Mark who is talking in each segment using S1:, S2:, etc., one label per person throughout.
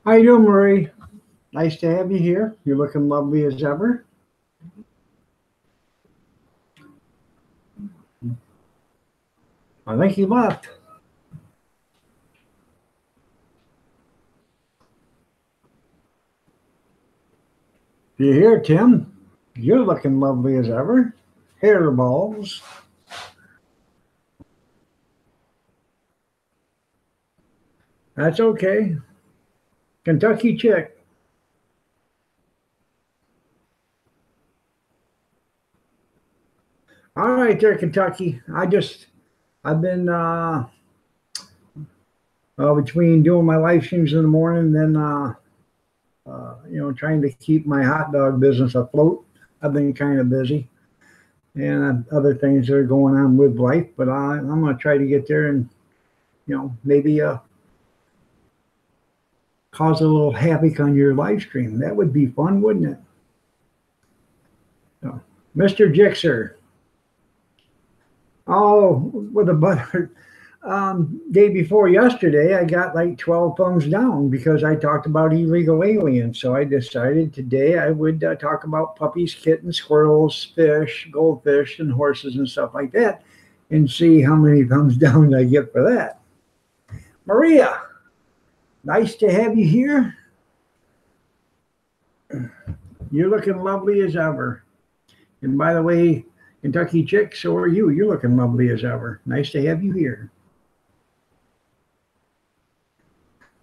S1: How you doing, Marie? Nice to have you here. You're looking lovely as ever. I think you left. You here, Tim? You're looking lovely as ever. Hairballs. That's okay. Kentucky chick. All right there, Kentucky. I've been between doing my live streams in the morning, then trying to keep my hot dog business afloat. I've been kind of busy, and other things that are going on with life. But I'm going to try to get there and maybe cause a little havoc on your live stream. That would be fun, wouldn't it? So, Mr. Jixer. Oh, with a butter. Day before yesterday, I got like 12 thumbs down because I talked about illegal aliens. So I decided today I would talk about puppies, kittens, squirrels, fish, goldfish, and horses and stuff like that, and see how many thumbs down I get for that. Maria, nice to have you here. You're looking lovely as ever. And by the way, Kentucky chick, so are you. You're looking lovely as ever. Nice to have you here.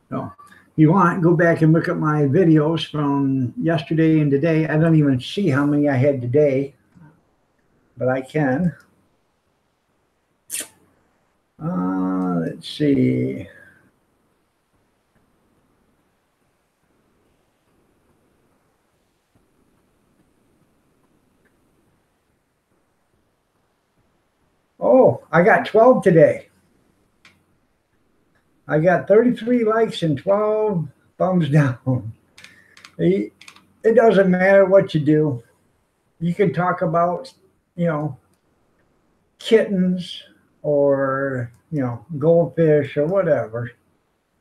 S1: So, if you want, go back and look at my videos from yesterday and today. I don't even see how many I had today, but I can. Let's see. Oh, I got 12 today. I got 33 likes and 12 thumbs down. It doesn't matter what you do. You can talk about, kittens or, goldfish or whatever,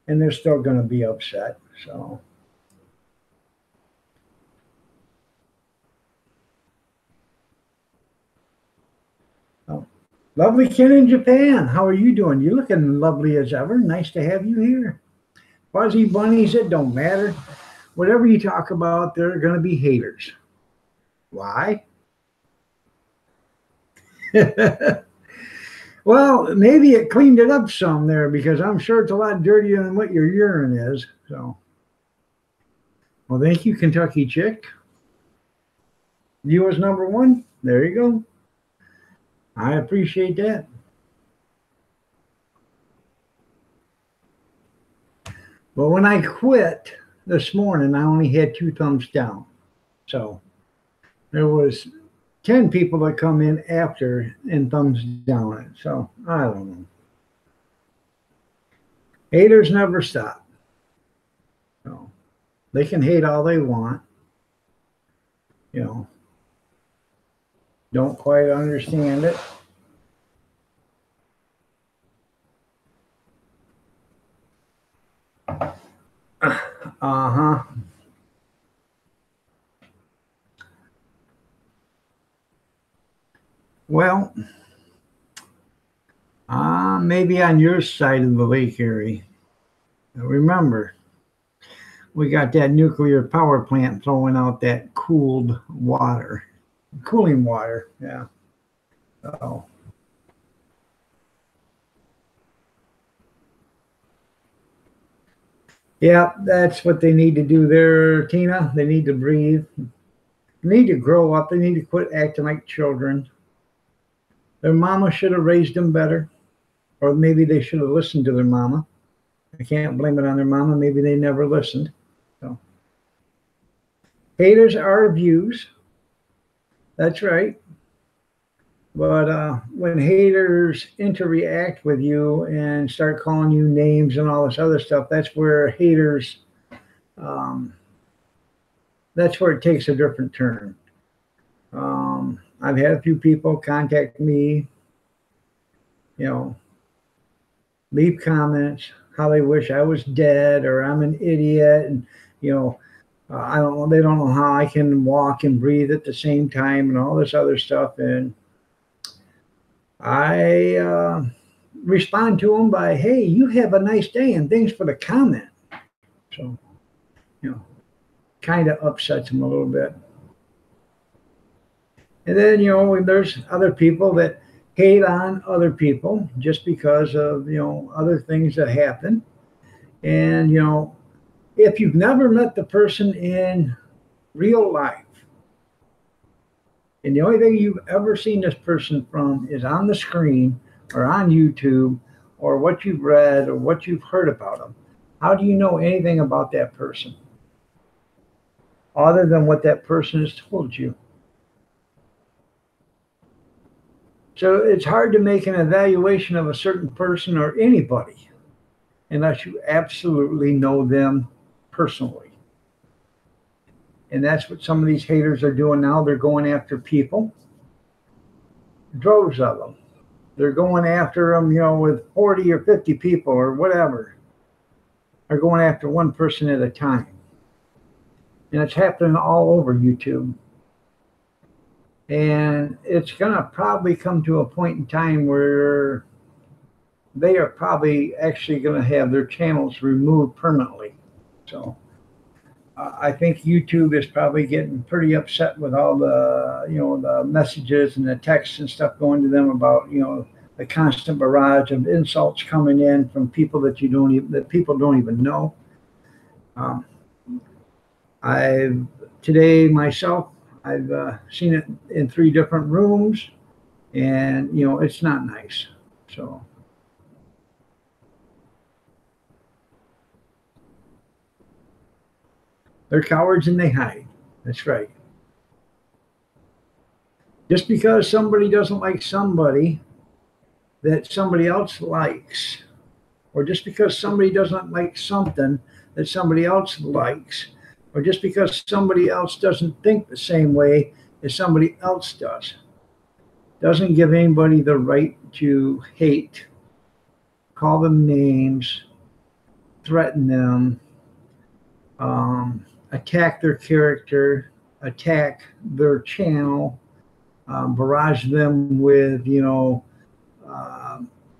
S1: and they're still going to be upset. So. Lovely Ken in Japan. How are you doing? You're looking lovely as ever. Nice to have you here. Fuzzy bunnies, it don't matter. Whatever you talk about, there are going to be haters. Why? Well, maybe it cleaned it up some there because I'm sure it's a lot dirtier than what your urine is. So, well, thank you, Kentucky chick. You was number one. There you go. I appreciate that. But when I quit this morning, I only had 2 thumbs down. So there was 10 people that come in after and thumbs down it. So I don't know. Haters never stop. So they can hate all they want. Don't quite understand it. Well, maybe on your side of the lake area. Remember, we got that nuclear power plant throwing out that cooled water. Cooling water, yeah. Oh. Yeah, that's what they need to do there, Tina. They need to breathe. They need to grow up. They need to quit acting like children. Their mama should have raised them better. Or maybe they should have listened to their mama. I can't blame it on their mama. Maybe they never listened. So, haters are views. That's right. But when haters interact with you and start calling you names and all this other stuff, that's where haters that's where it takes a different turn. I've had a few people contact me, you know, leave comments how they wish I was dead or I'm an idiot, and you know, I don't know. They don't know how I can walk and breathe at the same time, and all this other stuff. And I respond to them by, "Hey, you have a nice day, and thanks for the comment." So, you know, kind of upsets them a little bit. And then, you know, there's other people that hate on other people just because of, you know, other things that happen. And, you know, if you've never met the person in real life, and the only thing you've ever seen this person from is on the screen or on YouTube or what you've read or what you've heard about them, how do you know anything about that person other than what that person has told you? So it's hard to make an evaluation of a certain person or anybody unless you absolutely know them personally. And that's what some of these haters are doing now. They're going after people, droves of them. They're going after them, you know, with 40 or 50 people or whatever. They're going after one person at a time. And it's happening all over YouTube. And it's going to probably come to a point in time where they are probably actually going to have their channels removed permanently. So I think YouTube is probably getting pretty upset with all the, you know, the messages and the texts and stuff going to them about, you know, the constant barrage of insults coming in from people that you don't even, that people don't even know. I've today myself, I've seen it in 3 different rooms, and you know, it's not nice. So they're cowards and they hide. That's right. Just because somebody doesn't like somebody that somebody else likes, or just because somebody doesn't like something that somebody else likes, or just because somebody else doesn't think the same way as somebody else doesn't give anybody the right to hate, call them names, threaten them, attack their character, attack their channel, barrage them with, you know,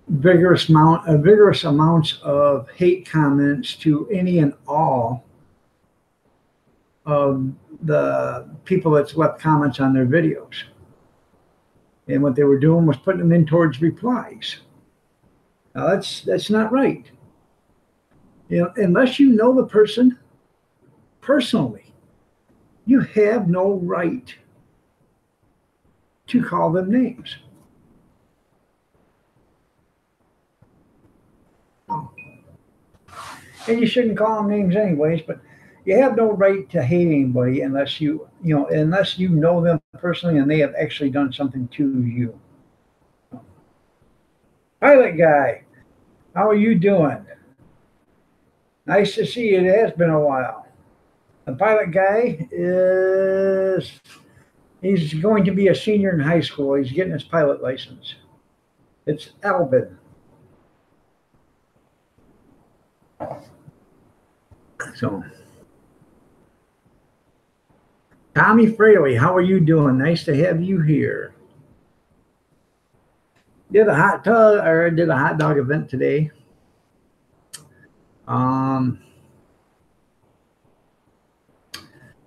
S1: vigorous amounts of hate comments to any and all of the people that's left comments on their videos. And what they were doing was putting them in towards replies. Now that's not right. You know, unless you know the person personally, you have no right to call them names. And you shouldn't call them names anyways, but you have no right to hate anybody unless unless you know them personally and they have actually done something to you. Pilot guy, how are you doing? Nice to see you. It has been a while. The pilot guy he's going to be a senior in high school. He's getting his pilot license. It's Alvin. So, Tommy Fraley, how are you doing? Nice to have you here. Did a hot dog event today.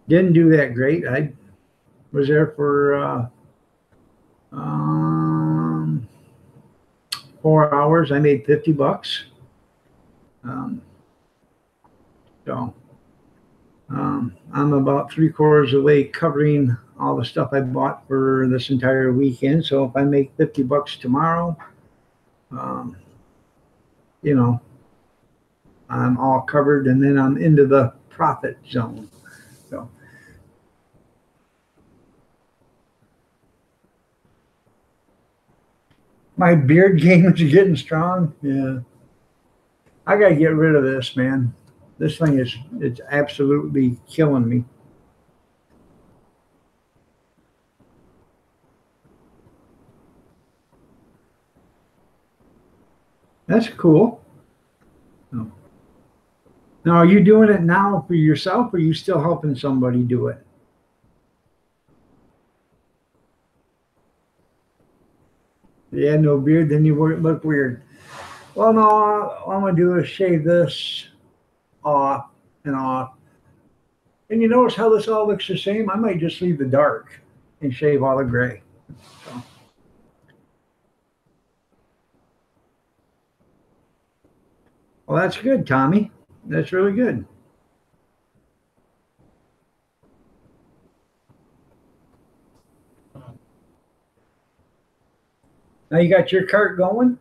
S1: Didn't do that great. I was there for 4 hours. I made $50. So I'm about 3/4 of the way covering all the stuff I bought for this entire weekend. So if I make $50 tomorrow, you know, I'm all covered, and then I'm into the profit zone. So my beard game is getting strong. Yeah, I gotta get rid of this, man. This thing it's absolutely killing me. That's cool. Now, are you doing it now for yourself, or are you still helping somebody do it? Yeah, no beard, then you look weird. Well, no, all I'm gonna do is shave this off and off. And you notice how this all looks the same? I might just leave the dark and shave all the gray. So, well, that's good, Tommy. That's really good. Now you got your cart going.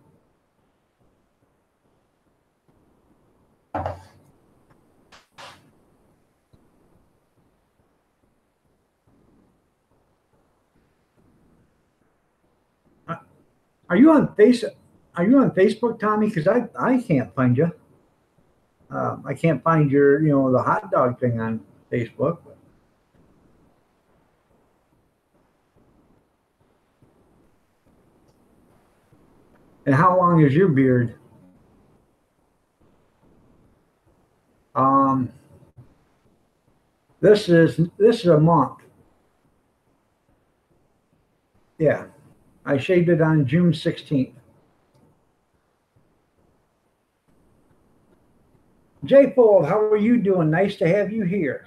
S1: Are you on face? Are you on Facebook, Tommy? Because I can't find you. I can't find your the hot dog thing on Facebook. And how long is your beard? Um, this is a month. Yeah, I shaved it on June 16th. Jay Fold, how are you doing? Nice to have you here.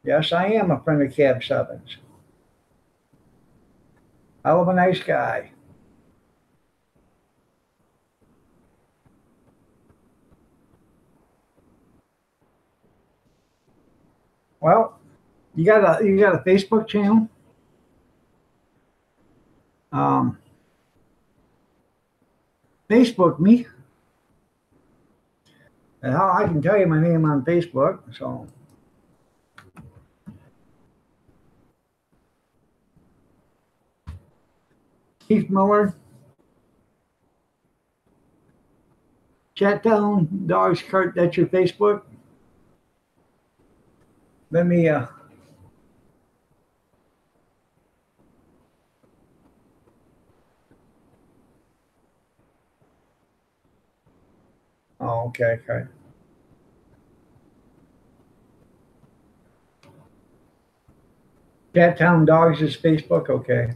S1: Yes, I am a friend of Cab Sevens. Hell of a nice guy. Well, you got a Facebook channel. Um, Facebook me. And how I can tell you my name on Facebook. So Keith Miller, Chat Down, Dogs Cart. That's your Facebook. Let me. Oh, okay, okay. Chat Town Dogs is Facebook. Okay.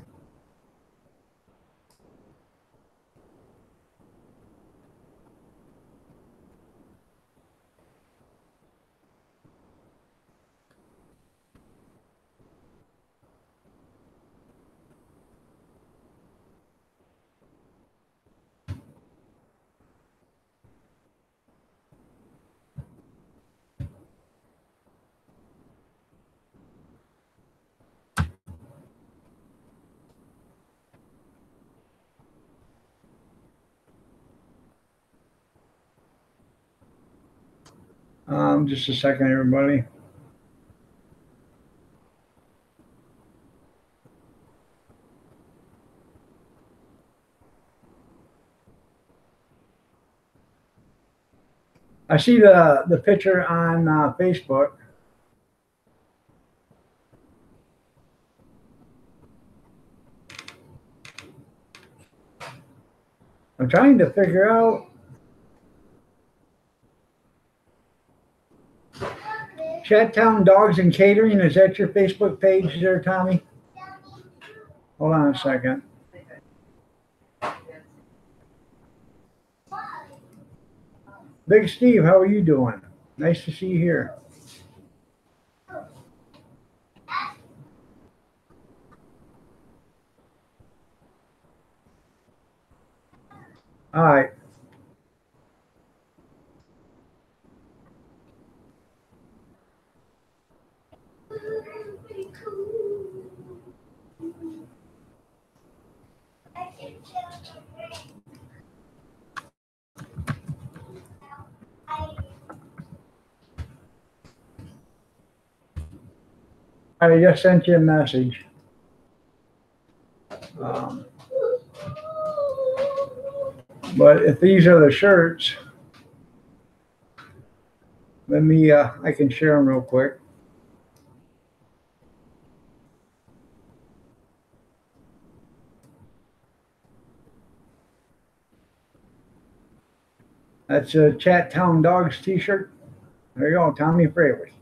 S1: Just a second, everybody. I see the picture on Facebook. I'm trying to figure out. Chat Town Dogs and Catering. Is that your Facebook page there, Tommy? Hold on a second. Big Steve, how are you doing? Nice to see you here. All right. I just sent you a message. Um, but if these are the shirts, let me, I can share them real quick. That's a Chat Town Dogs t-shirt. There you go, Tommy Fraley.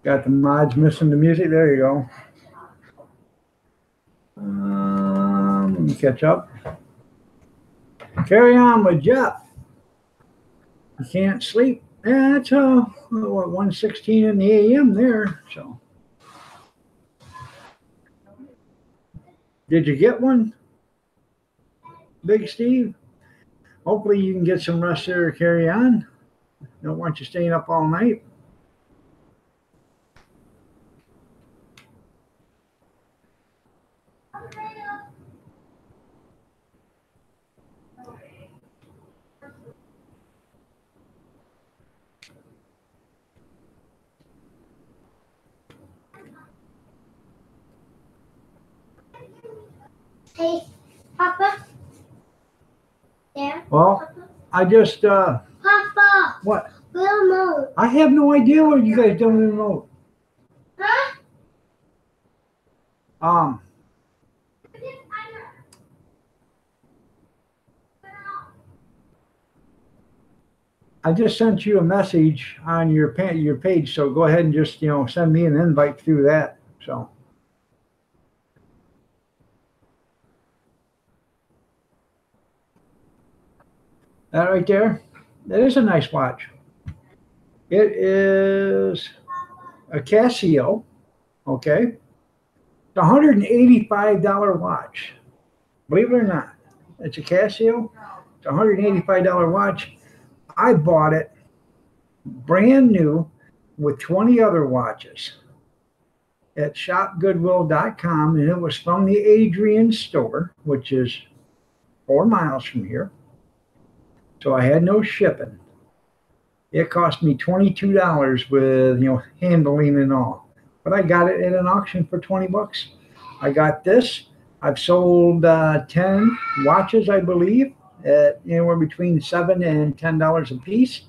S1: Got the mods missing the music. There you go. Let me catch up. Carry on with Jeff. You can't sleep. Yeah, it's 1:16 in the a.m. there. So, did you get one, Big Steve? Hopefully you can get some rest there. Carry on. Don't want you staying up all night.
S2: Hey, Papa. Yeah.
S1: Well,
S2: Papa.
S1: I just
S2: Papa.
S1: what?
S2: Remote.
S1: I have no idea what you guys don't even know.
S2: Huh?
S1: I just sent you a message on your page, so go ahead and just send me an invite through that. So that right there, that is a nice watch. It is a Casio, okay? It's a $185 watch. Believe it or not, it's a Casio. It's a $185 watch. I bought it brand new with 20 other watches at shopgoodwill.com, and it was from the Adrian store, which is 4 miles from here. So I had no shipping. It cost me $22 with handling and all, but I got it at an auction for 20 bucks. I got this. I've sold 10 watches, I believe, at anywhere between $7 and $10 a piece.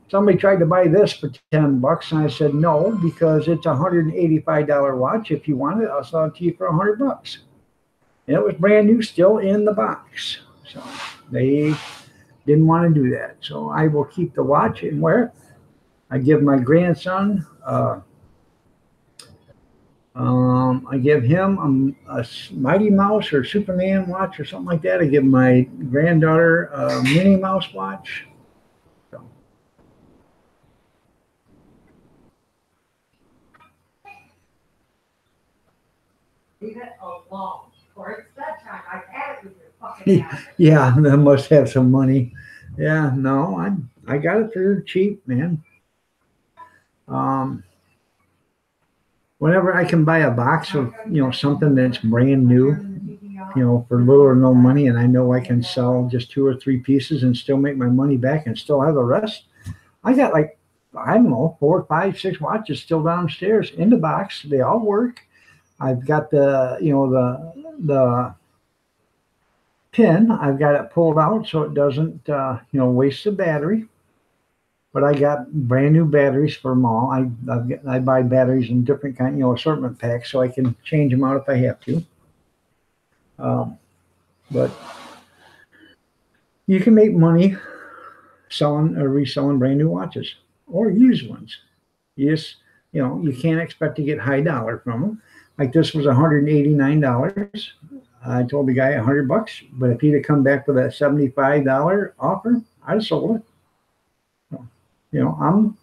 S1: Somebody tried to buy this for 10 bucks, and I said no, because it's a $185 watch. If you want it, I'll sell it to you for 100 bucks. And it was brand new, still in the box. So they didn't want to do that. So I will keep the watch and wear it. I give my grandson, I give him a Mighty Mouse or Superman watch or something like that. I give my granddaughter a Minnie Mouse watch. So.
S3: Leave it alone. For it's bedtime. I've had it with your fucking ass.
S1: Yeah, they must have some money. Yeah, no, I got it for cheap, man. Whenever I can buy a box of something that's brand new, for little or no money, and I know I can sell just 2 or 3 pieces and still make my money back and still have the rest. I got like, I don't know, 4, 5, 6 watches still downstairs in the box. They all work. I've got the pin. I've got it pulled out so it doesn't waste the battery. But I got brand new batteries for them all. I buy batteries in different kind assortment packs so I can change them out if I have to. But you can make money selling or reselling brand new watches or used ones. You just you can't expect to get high dollar from them. Like this was $189. I told the guy 100 bucks, but if he'd have come back with a $75 offer, I'd have sold it. I'm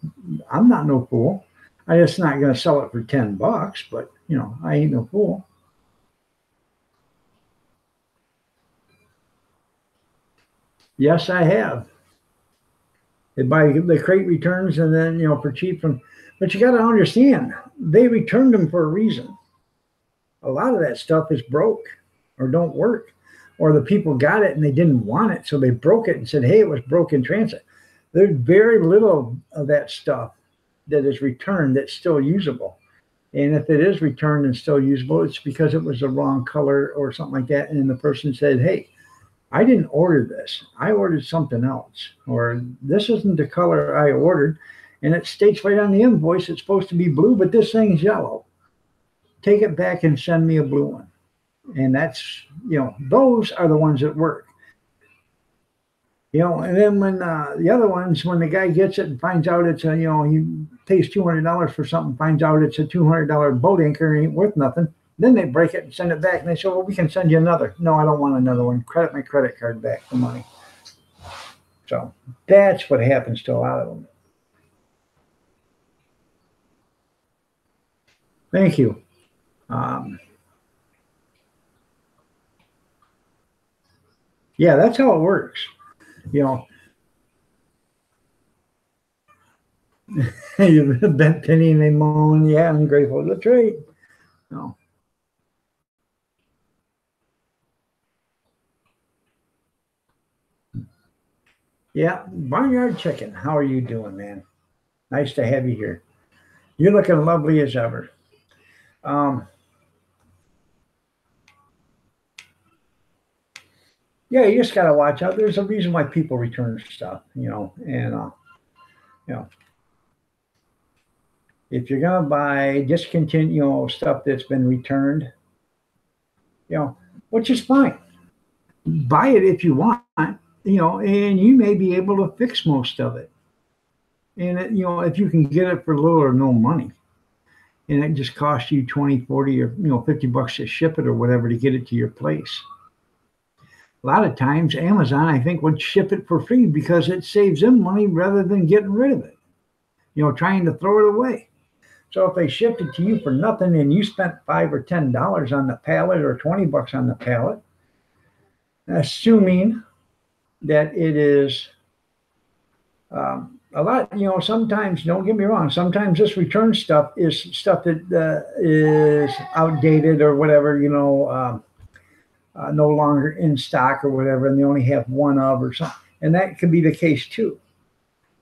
S1: not no fool. I just not going to sell it for 10 bucks, but I ain't no fool. Yes, I have. They buy the crate returns and then for cheap but you got to understand, they returned them for a reason. A lot of that stuff is broke or don't work, or the people got it and they didn't want it, so they broke it and said, hey, it was broke in transit. There's very little of that stuff that is returned that's still usable. And if it is returned and still usable, it's because it was the wrong color or something like that. And the person said, hey, I didn't order this. I ordered something else. Or this isn't the color I ordered. And it states right on the invoice it's supposed to be blue, but this thing's yellow. Take it back and send me a blue one. And that's, those are the ones that work. And then when the other ones, when the guy gets it and finds out it's a, he pays $200 for something, finds out it's a $200 boat anchor, ain't worth nothing. Then they break it and send it back. And they say, well, we can send you another. No, I don't want another one. Credit my credit card back for money. So that's what happens to a lot of them. Thank you. Yeah, that's how it works. You've bent penny and they moan. Yeah, I'm grateful. That's right. No. Yeah, Barnyard Chicken. How are you doing, man? Nice to have you here. You're looking lovely as ever. Yeah, you just gotta watch out. There's a reason why people return stuff, and if you're gonna buy discontinue, stuff that's been returned, which is fine. Buy it if you want, and you may be able to fix most of it. And if you can get it for little or no money, and it just costs you 20, 40, or $50 to ship it or whatever to get it to your place. A lot of times Amazon, I think, would ship it for free because it saves them money rather than getting rid of it, trying to throw it away. So if they shipped it to you for nothing and you spent $5 or $10 on the pallet or $20 on the pallet, assuming that it is a lot, sometimes, don't get me wrong, sometimes this return stuff is stuff that is outdated or whatever, no longer in stock or whatever, and they only have one of or something. And that could be the case too.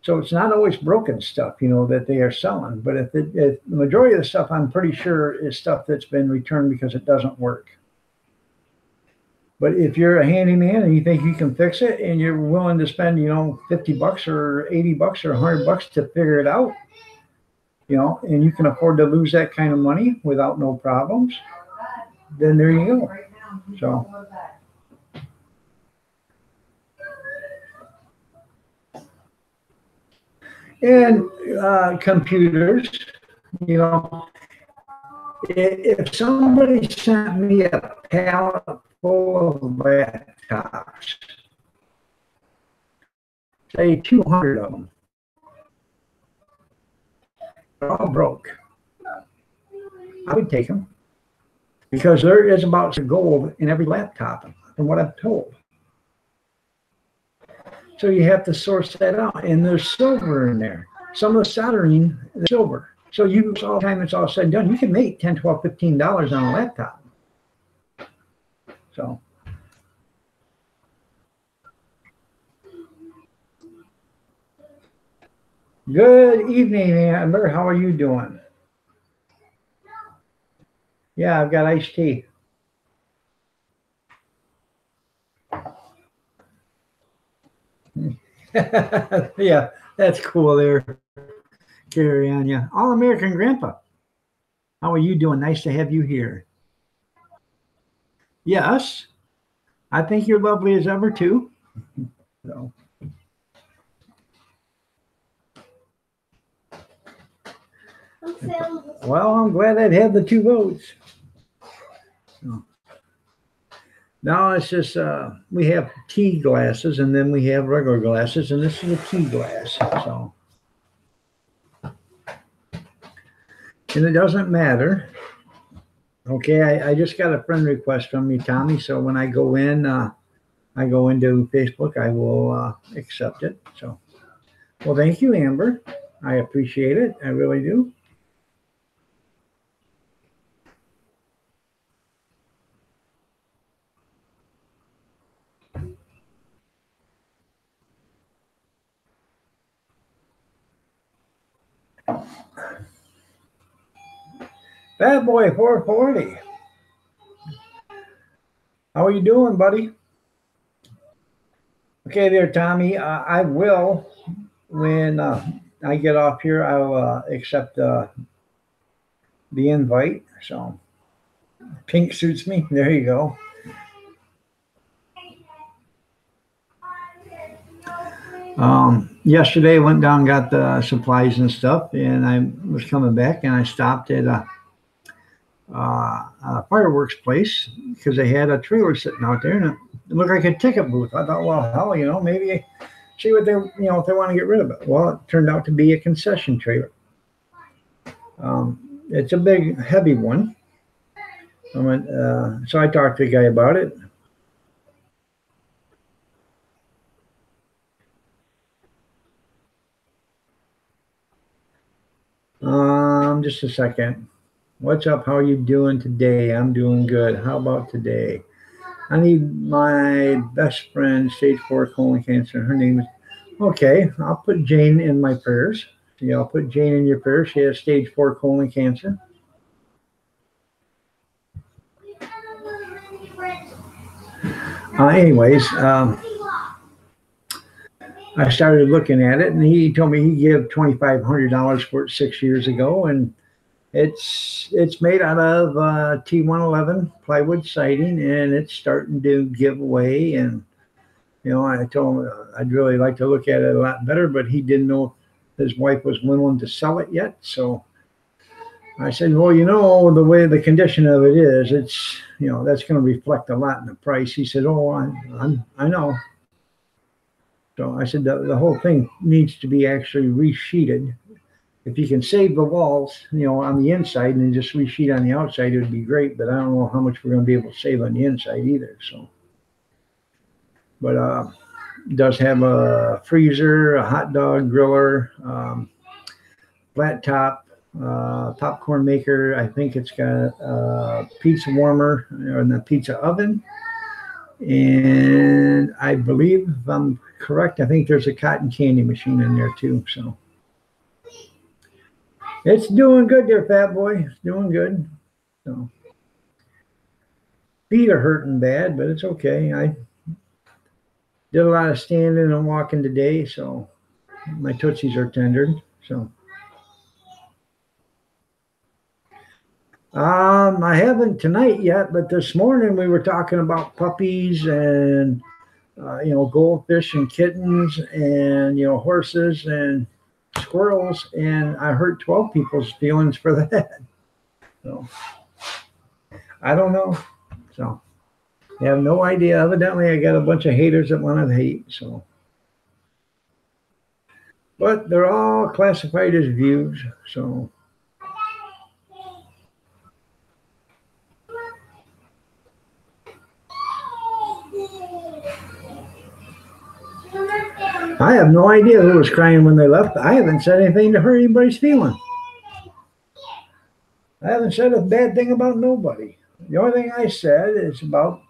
S1: So it's not always broken stuff, that they are selling. But if the majority of the stuff, I'm pretty sure, is stuff that's been returned because it doesn't work. But if you're a handyman and you think you can fix it and you're willing to spend, $50 or $80 or $100 to figure it out, and you can afford to lose that kind of money without no problems, then there you go. So. And computers, if somebody sent me a pallet full of laptops, say 200 of them, they're all broke, I would take them because there is about gold in every laptop, from what I'm told. So you have to source that out, and there's silver in there. Some of the soldering is silver. So you, all the time it's all said and done, you can make $10, $12, $15 on a laptop. So. Good evening, Amber. How are you doing? Yeah, I've got iced tea. Yeah, that's cool there. Carry on, yeah. All American Grandpa. How are you doing? Nice to have you here. Yes, I think you're lovely as ever too. So. Well, I'm glad I'd had the 2 votes. So. Now it's just we have tea glasses and then we have regular glasses, and this is a tea glass. So, and it doesn't matter. Okay, I just got a friend request from you, Tommy. So when I go into Facebook, I will accept it. So, well, thank you, Amber. I appreciate it. I really do. Bad boy 440. How are you doing, buddy? Okay, there, Tommy. I will, when I get off here, I will accept the invite. So, pink suits me. There you go. Yesterday, I went down, got the supplies and stuff, and I was coming back, and I stopped at a fireworks place because they had a trailer sitting out there, and it looked like a ticket booth. I thought, well, hell, maybe see what if they want to get rid of it. Well, it turned out to be a concession trailer. It's a big, heavy one. So I talked to the guy about it. Just a second. What's up? How are you doing today? I'm doing good. How about today? I need my best friend, stage 4 colon cancer. Her name is, okay, I'll put Jane in my prayers. Yeah, I'll put Jane in your prayers. She has stage 4 colon cancer. Anyways, I started looking at it, and he told me he gave $2,500 for it 6 years ago, and it's made out of T111 plywood siding, and it's starting to give away. And I told him I'd really like to look at it a lot better, but he didn't know if his wife was willing to sell it yet. So I said, well, the way the condition of it is, it's that's going to reflect a lot in the price. He said, oh, I know. So I said the whole thing needs to be actually resheeted. If you can save the walls, on the inside and then just resheet on the outside, it would be great. But I don't know how much we're going to be able to save on the inside either. So, but it does have a freezer, a hot dog griller, flat top, popcorn maker. I think it's got a pizza warmer or the pizza oven. And I believe, if I'm correct, I think there's a cotton candy machine in there too. So it's doing good there, fat boy. It's doing good. So feet are hurting bad, but it's okay. I did a lot of standing and walking today, so my tootsies are tender. So I haven't tonight yet, but this morning we were talking about puppies and goldfish and kittens and horses and squirrels, and I hurt 12 people's feelings for that. So I don't know. So I have no idea. Evidently, I got a bunch of haters that want to hate. So, but they're all classified as views. So. I have no idea who was crying when they left. I haven't said anything to hurt anybody's feeling. I haven't said a bad thing about nobody. The only thing I said is about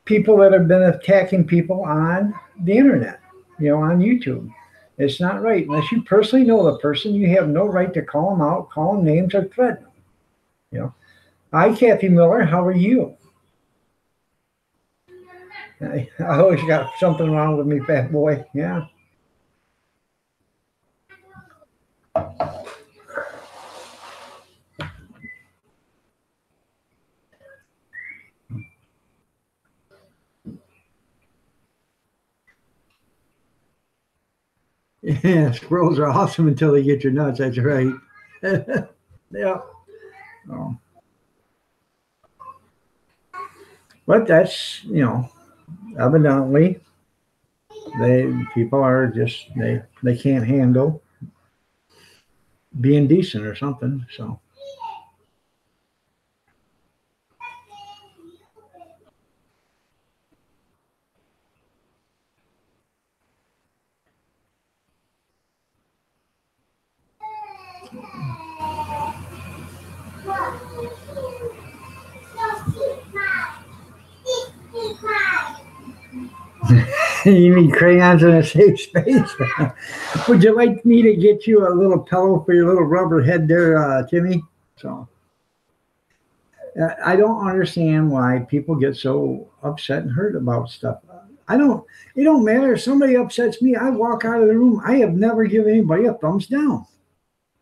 S1: people that have been attacking people on the internet, on YouTube. It's not right. Unless you personally know the person, you have no right to call them out, call them names, or threaten them. Hi, Kathy Miller. How are you? I always got something wrong with me, fat boy. Yeah. Yeah, squirrels are awesome until they get your nuts. That's right. Yeah. Oh. But that's, evidently people are just they can't handle being decent or something. So You need crayons in a safe space. Would you like me to get you a little pillow for your little rubber head there, Timmy? So I don't understand why people get so upset and hurt about stuff. I don't. It don't matter. If somebody upsets me, I walk out of the room. I have never given anybody a thumbs down.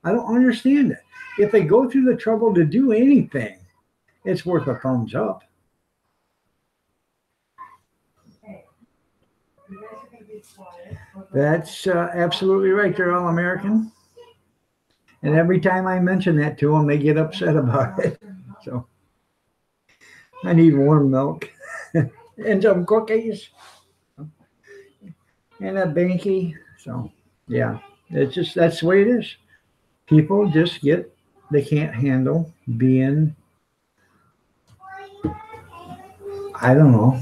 S1: I don't understand it. If they go through the trouble to do anything, it's worth a thumbs up.
S3: Hey, you guys are gonna be quiet.
S1: That's absolutely right. They're all American. And every time I mention that to them, they get upset about it. So I need warm milk and some cookies and a banky. So yeah, it's just, that's the way it is. People just they can't handle being, I don't know.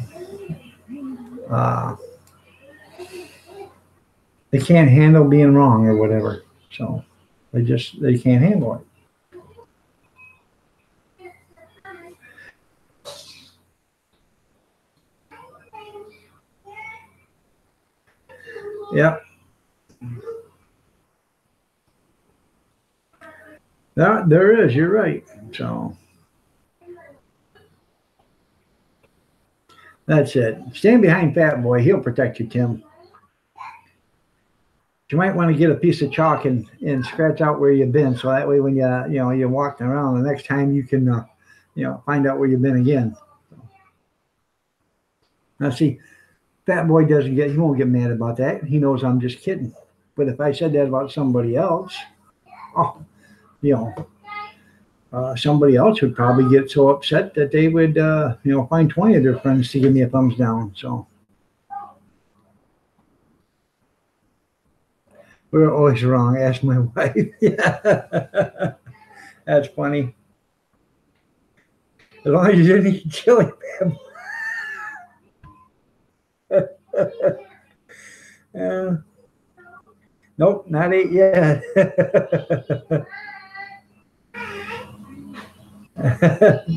S1: They can't handle being wrong or whatever. So they can't handle it. Yep. There is, you're right. So that's it. Stand behind Fat Boy. He'll protect you, Tim. You might want to get a piece of chalk and scratch out where you've been, so that way when you're walking around, the next time you can find out where you've been again. Now see, Fat Boy he won't get mad about that. He knows I'm just kidding. But if I said that about somebody else, somebody else would probably get so upset that they would find 20 of their friends to give me a thumbs down. So we're always wrong. Ask my wife. Yeah. That's funny. As long as you didn't eat chili, nope, not ate yet.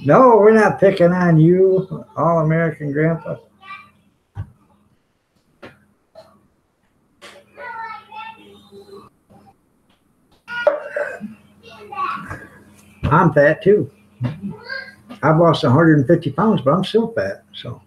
S1: No, we're not picking on you, All-American Grandpa. I'm fat too. I've lost 150 pounds, but I'm still fat. So.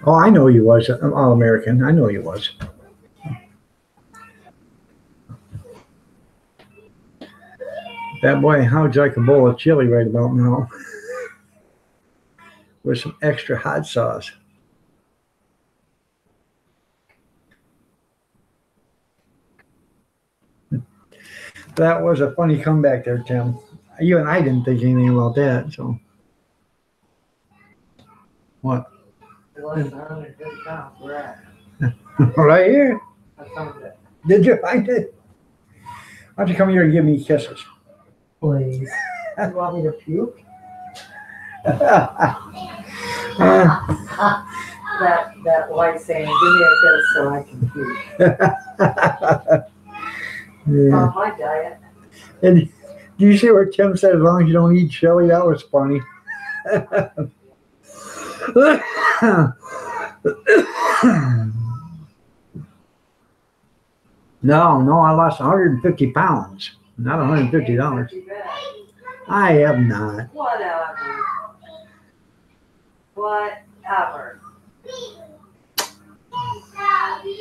S1: Oh, I know you was All-American. I know you was. That boy, how would you like a bowl of chili right about now? With some extra hot sauce. That was a funny comeback there, Tim. You and I didn't think anything about that, so. What?
S3: Less than 150 pounds, we're at.
S1: Right here.
S3: I found it.
S1: Did you find it? Why don't you come here and give me kisses?
S3: Please. You want me to puke?
S1: Yeah.
S3: That wife saying, give me a kiss so I can puke. On my diet.
S1: And do you see where Tim said, as long as you don't eat chili? That was funny. No, I lost 150 pounds, not $150. I have not.
S3: Whatever.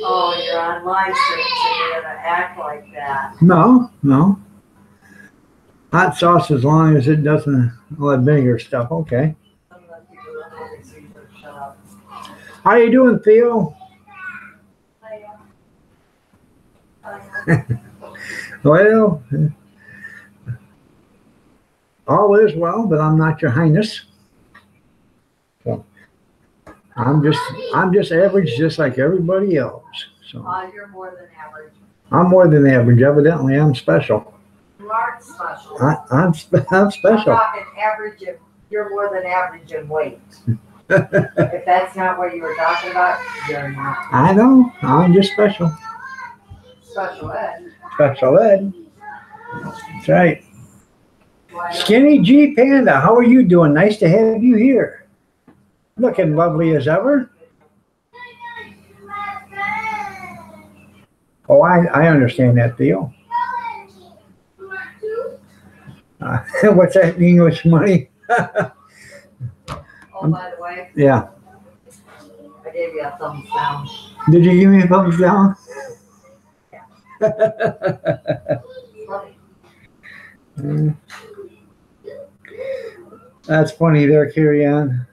S3: Oh, you're on live stream, so you're gonna act like that.
S1: No. Hot sauce, as long as it doesn't, all that vinegar stuff, okay. How you doing, Theo? Well, all is well, but I'm not your highness. So I'm just average, just like everybody else. So
S3: You're more than average.
S1: I'm more than average. Evidently, I'm special.
S3: You aren't special.
S1: I'm
S3: I'm
S1: special.
S3: talking average. You're more than average in weight. If that's not what you were talking about, you're not
S1: I know. I'm just special.
S3: special ed.
S1: Special ed. That's right.
S3: Why not?
S1: Skinny G Panda, how are you doing? Nice to have you here. Looking lovely as ever. Oh, I understand that deal. What's that in English money?
S3: Oh, by the way,
S1: Yeah.
S3: I gave you a thumbs down.
S1: Did you give me a thumbs down?
S3: Funny.
S1: That's funny there, Carrie Ann.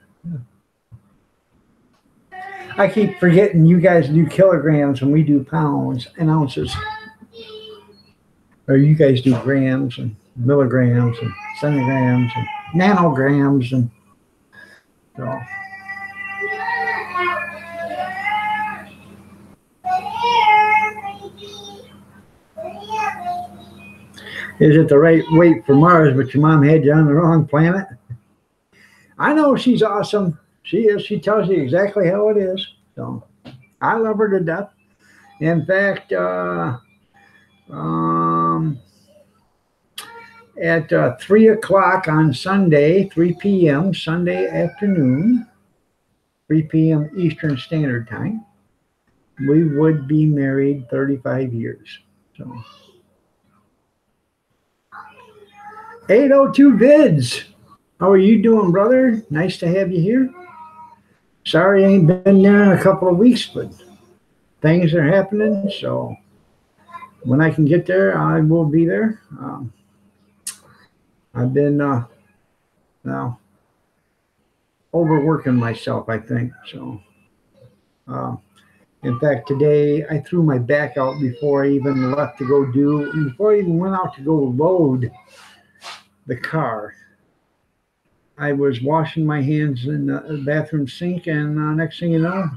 S1: I keep forgetting you guys do kilograms and we do pounds and ounces. Or you guys do grams and milligrams and centigrams and nanograms and so. Is it the right weight for Mars, but your mom had you on the wrong planet? I know she's awesome. She is. She tells you exactly how it is. So I love her to death. In fact, at 3 o'clock on Sunday, 3 p.m. Sunday afternoon, 3 p.m. Eastern Standard Time, we would be married 35 years. So 802 Vids. How are you doing, brother? Nice to have you here. Sorry I ain't been there in a couple of weeks, but things are happening. So when I can get there, I will be there. I've been now overworking myself, I think. So in fact, today I threw my back out before I even left to go before I even went out to go load the car. I was washing my hands in the bathroom sink, and next thing you know,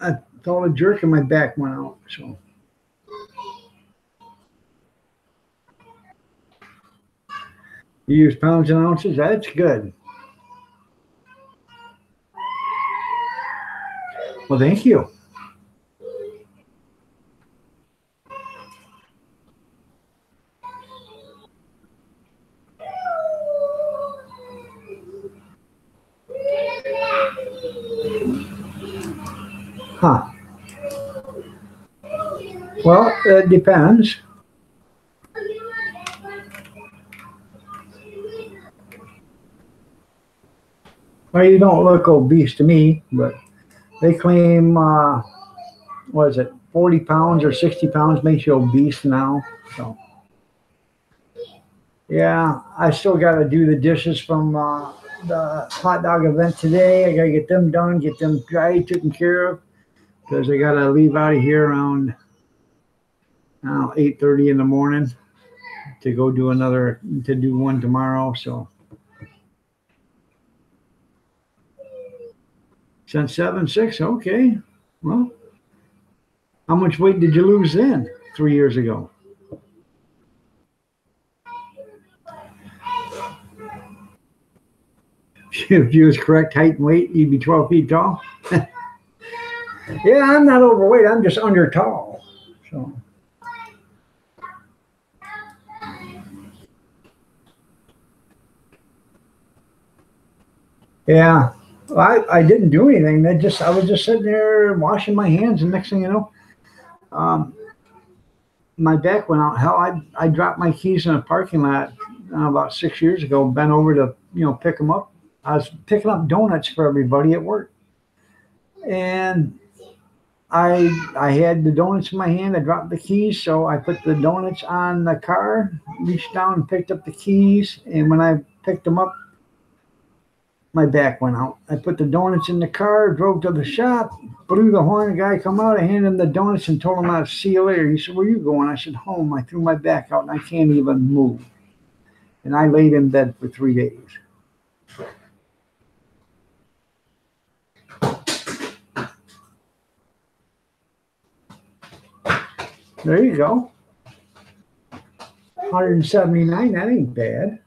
S1: I felt a jerk and my back went out. So you use pounds and ounces? That's good. Well, thank you. Huh. Well, it depends. Well, you don't look obese to me, but they claim, what is it, 40 pounds or 60 pounds makes you obese now. So, yeah, I still got to do the dishes from the hot dog event today. I got to get them done, get them dry, taken care of, because I got to leave out of here around 8:30 in the morning to go do one tomorrow. So since 7'6", okay. Well, how much weight did you lose then 3 years ago? If you was correct height and weight, you'd be 12 feet tall. Yeah, I'm not overweight. I'm just under tall. So. Yeah, well, I didn't do anything. I was just sitting there washing my hands, and next thing you know, my back went out. Hell, I dropped my keys in a parking lot about 6 years ago. Bent over to pick them up. I was picking up donuts for everybody at work, and I had the donuts in my hand. I dropped the keys, so I put the donuts on the car, reached down and picked up the keys, and when I picked them up, my back went out. I put the donuts in the car, drove to the shop, blew the horn. The guy come out, I handed him the donuts and told him I'd see you later. He said, "Where you going?" I said, "Home." I threw my back out and I can't even move. And I laid in bed for 3 days. There you go. 179, that ain't bad.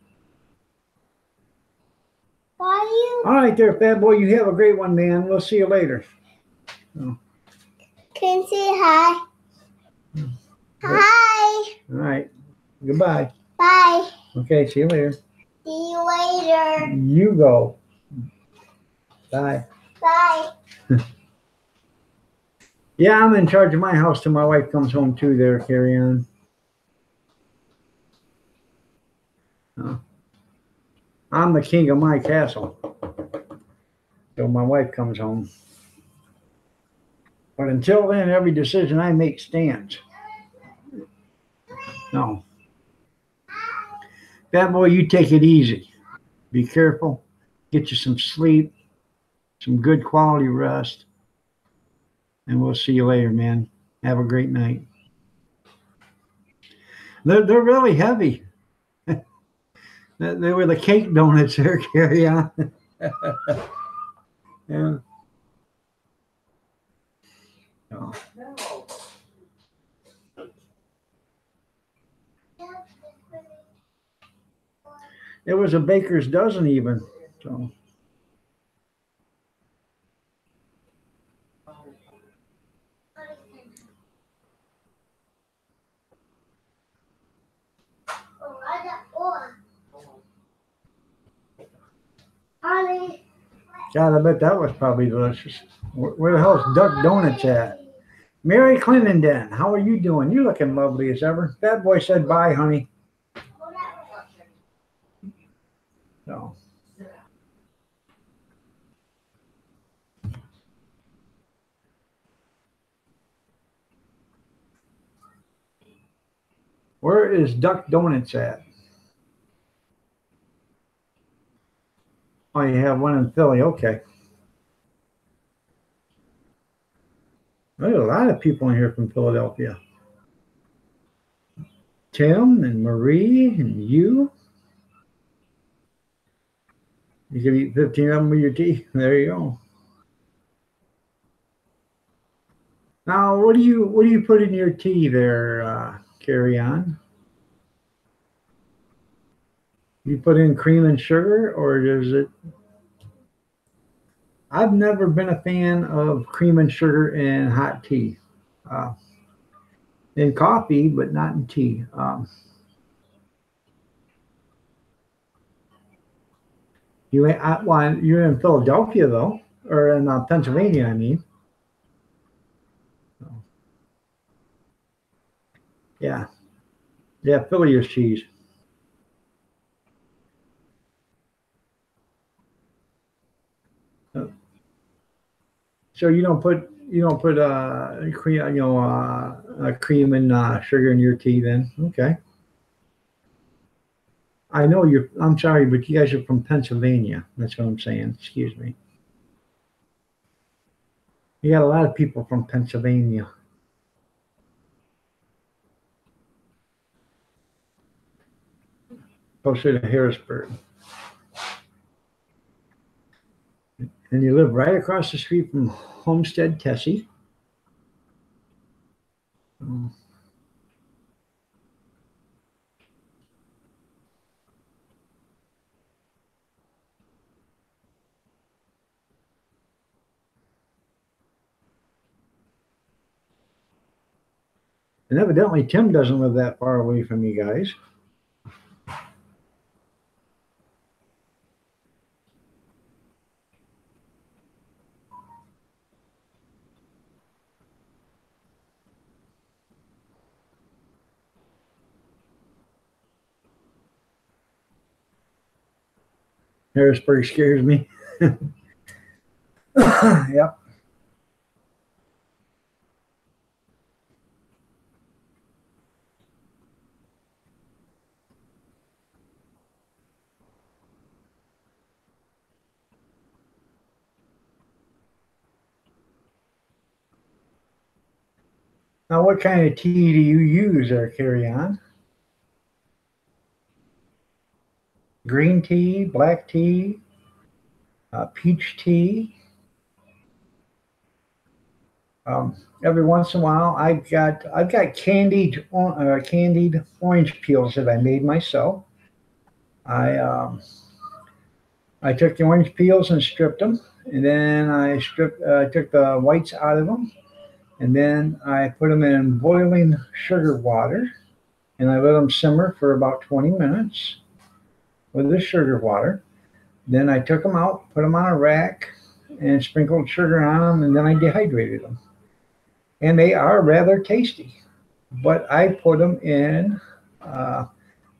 S2: Why you.
S1: All right there, fat boy. You have a great one, man. We'll see you later.
S2: Can you say hi? Hi.
S1: All right. Goodbye.
S2: Bye.
S1: Okay, see you later.
S2: See you later.
S1: You go. Bye.
S2: Bye.
S1: Yeah, I'm in charge of my house till my wife comes home too there, Carrie Ann. I'm the king of my castle till my wife comes home. But until then, every decision I make stands. No. Bad boy, you take it easy. Be careful. Get you some sleep, some good quality rest. And we'll see you later, man. Have a great night. They're really heavy. They were the cake donuts there, Carrie on. Yeah. Oh.
S3: No.
S1: It was a baker's dozen even. So
S2: Oh, I got one. Honey.
S1: God, I bet that was probably delicious. Where the hell's Duck Donuts at? Mary Clendenden, how are you doing? You're looking lovely as ever. Bad boy said bye, honey. So. Where is Duck Donuts at? Oh, you have one in Philly. Okay. There's a lot of people in here from Philadelphia. Tim and Marie and you. You can eat 15 of them with your tea. There you go. Now, what do you put in your tea there, Carrie on? You put in cream and sugar, or does it? I've never been a fan of cream and sugar in hot tea. In coffee, but not in tea. You're in Philadelphia though, or in Pennsylvania, I mean. Yeah, Philly is cheese. So you don't put cream, cream and sugar in your tea then? Okay. I know I'm sorry, but you guys are from Pennsylvania. That's what I'm saying. Excuse me. You got a lot of people from Pennsylvania. Closer to Harrisburg. And you live right across the street from Homestead Tessie. And evidently Tim doesn't live that far away from you guys. Harrisburg scares me. Yep. Now, what kind of tea do you use there, Carrie on? Green tea, black tea, peach tea. Every once in a while, I've got candied orange peels that I made myself. I I took the orange peels and stripped them, and then I took the whites out of them, and then I put them in boiling sugar water, and I let them simmer for about 20 minutes with the sugar water. Then I took them out, put them on a rack, and sprinkled sugar on them, and then I dehydrated them. And they are rather tasty. But I put them in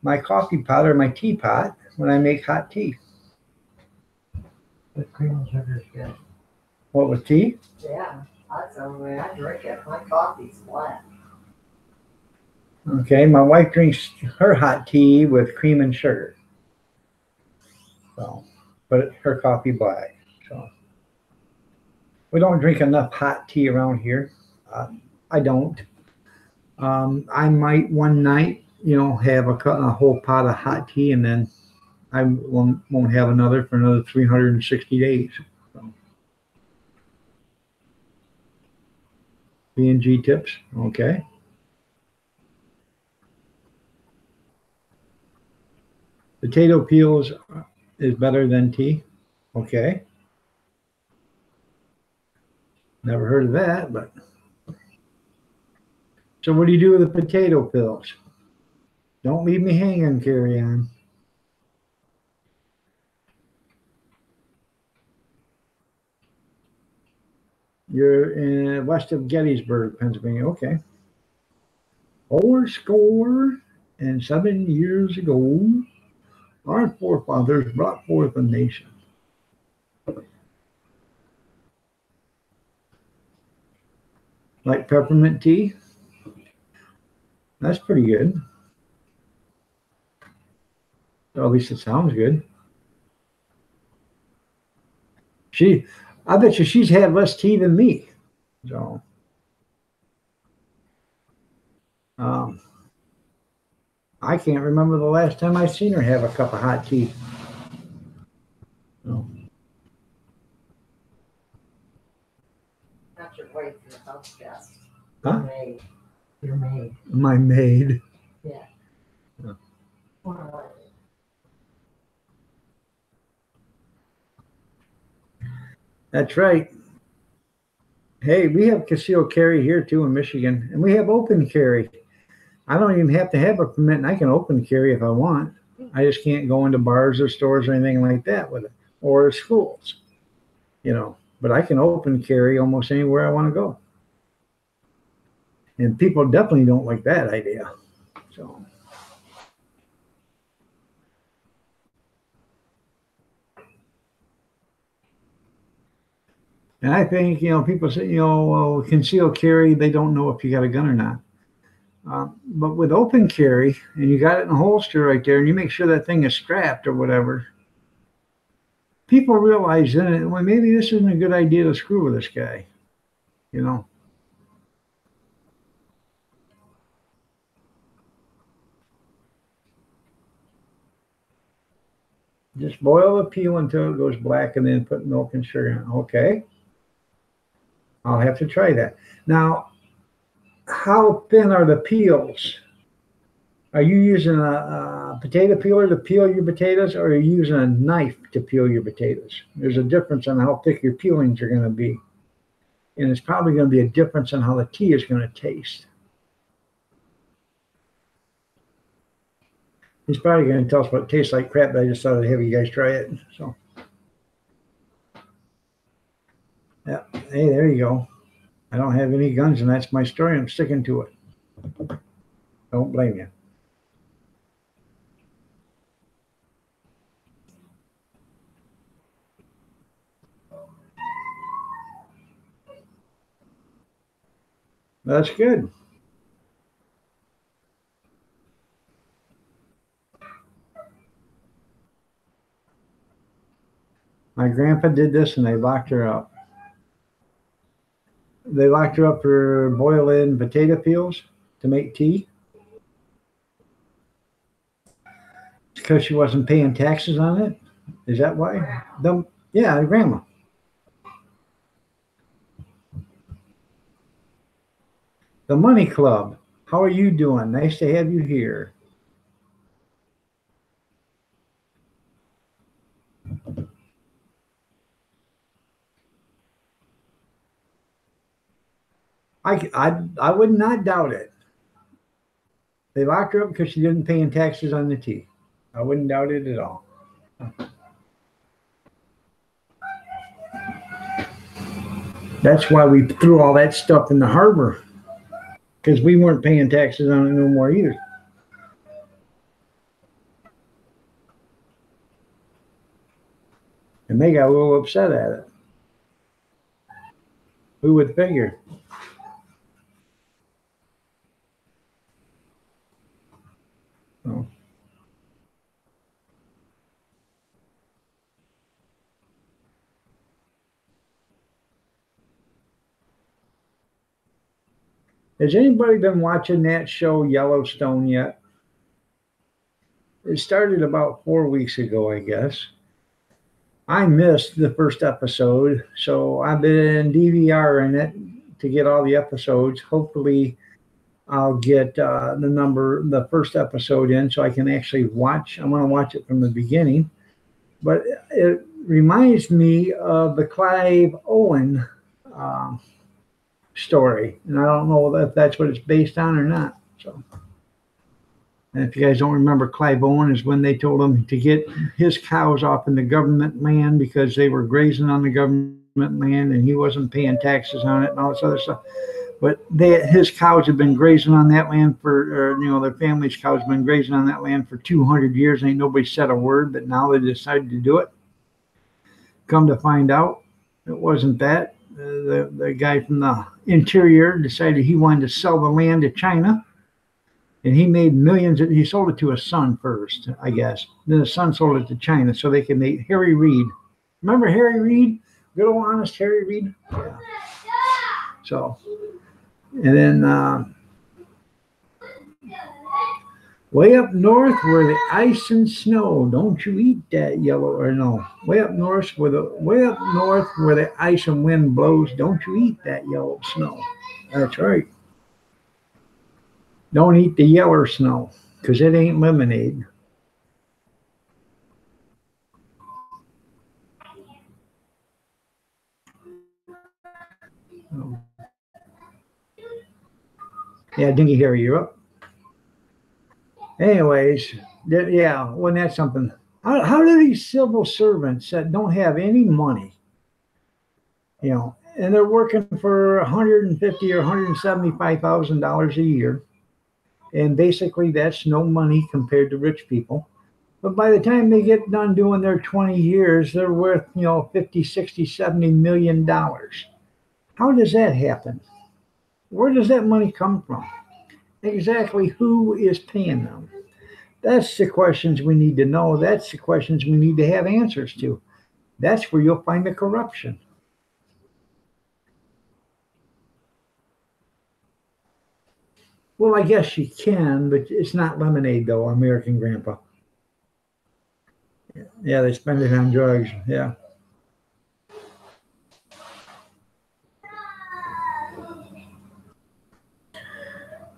S1: my coffee pot or my teapot when I make hot tea.
S3: The cream and sugar is good.
S1: What, with tea?
S3: Yeah, that's the only way I drink it. My coffee's flat.
S1: Okay, my wife drinks her hot tea with cream and sugar. So, but her coffee black. So we don't drink enough hot tea around here. I don't. I might one night, have a whole pot of hot tea, and then I won't have another for another 360 days. So. B&G tips, okay. Potato peels is better than tea, okay. Never heard of that, but. So what do you do with the potato peels? Don't leave me hanging, Carrie Ann. You're in west of Gettysburg, Pennsylvania. Okay. 7 years ago, our forefathers brought forth a nation. Like peppermint tea? That's pretty good. Or at least it sounds good. I bet you she's had less tea than me. So, I can't remember the last time I seen her have a cup of hot tea. No.
S3: That's your wife, your house guest.
S1: Huh?
S3: Maid. Your maid.
S1: My maid.
S3: Yeah.
S1: Yeah. That's right. Hey, we have concealed carry here too in Michigan, and we have open carry. I don't even have to have a permit, and I can open carry if I want. I just can't go into bars or stores or anything like that with it, or schools, But I can open carry almost anywhere I want to go. And people definitely don't like that idea. So. And I think, people say, concealed carry, they don't know if you got a gun or not. But with open carry, and you got it in a holster right there, and you make sure that thing is strapped or whatever, people realize then, well, maybe this isn't a good idea to screw with this guy, Just boil the peel until it goes black and then put milk and sugar in it. Okay. I'll have to try that. Now, how thin are the peels? Are you using a potato peeler to peel your potatoes, or are you using a knife to peel your potatoes? There's a difference on how thick your peelings are going to be. And it's probably going to be a difference in how the tea is going to taste. He's probably going to tell us what it tastes like crap, but I just thought I'd have you guys try it. So, yeah, hey, there you go. I don't have any guns, and that's my story. I'm sticking to it. Don't blame you. That's good. My grandpa did this, and they locked her up. They locked her up for boiling potato peels to make tea because she wasn't paying taxes on it. Is that why? Yeah, grandma. The Money Club. How are you doing? Nice to have you here. I would not doubt it. They locked her up because she didn't pay taxes on the tea. I wouldn't doubt it at all. That's why we threw all that stuff in the harbor, because we weren't paying taxes on it no more either. And they got a little upset at it. Who would figure? So. Has anybody been watching that show Yellowstone yet? It started about 4 weeks ago, I guess. I missed the first episode, so I've been DVRing it to get all the episodes. Hopefully, I'll get the first episode in so I can actually watch. I want to watch it from the beginning. But it reminds me of the Clive Owen story, and I don't know if that's what it's based on or not. So, and if you guys don't remember, Clive Owen is when they told him to get his cows off in the government land because they were grazing on the government land and he wasn't paying taxes on it and all this other stuff. But his cows have been grazing on that land their family's cows have been grazing on that land for 200 years. Ain't nobody said a word, but now they decided to do it. Come to find out, it wasn't that. The guy from the interior decided he wanted to sell the land to China, and he made millions. He sold it to his son first, I guess. Then his son sold it to China so they could make Harry Reid. Remember Harry Reid? Good old honest Harry Reid? Yeah. So, and then way up north where the ice and snow, don't you eat that yellow, or no, way up north where the ice and wind blows, don't you eat that yellow snow. That's right. Don't eat the yeller snow, because it ain't lemonade. Oh. Yeah, Dinky Harry, you're up. Anyways, yeah, wasn't that something? How do these civil servants that don't have any money, and they're working for $150,000 or $175,000 a year, and basically that's no money compared to rich people. But by the time they get done doing their 20 years, they're worth, 50, 60, 70 million dollars. How does that happen? Where does that money come from? Exactly who is paying them? That's the questions we need to know. That's the questions we need to have answers to. That's where you'll find the corruption. Well, I guess you can, but it's not lemonade, though, American Grandpa. Yeah, they spend it on drugs. Yeah.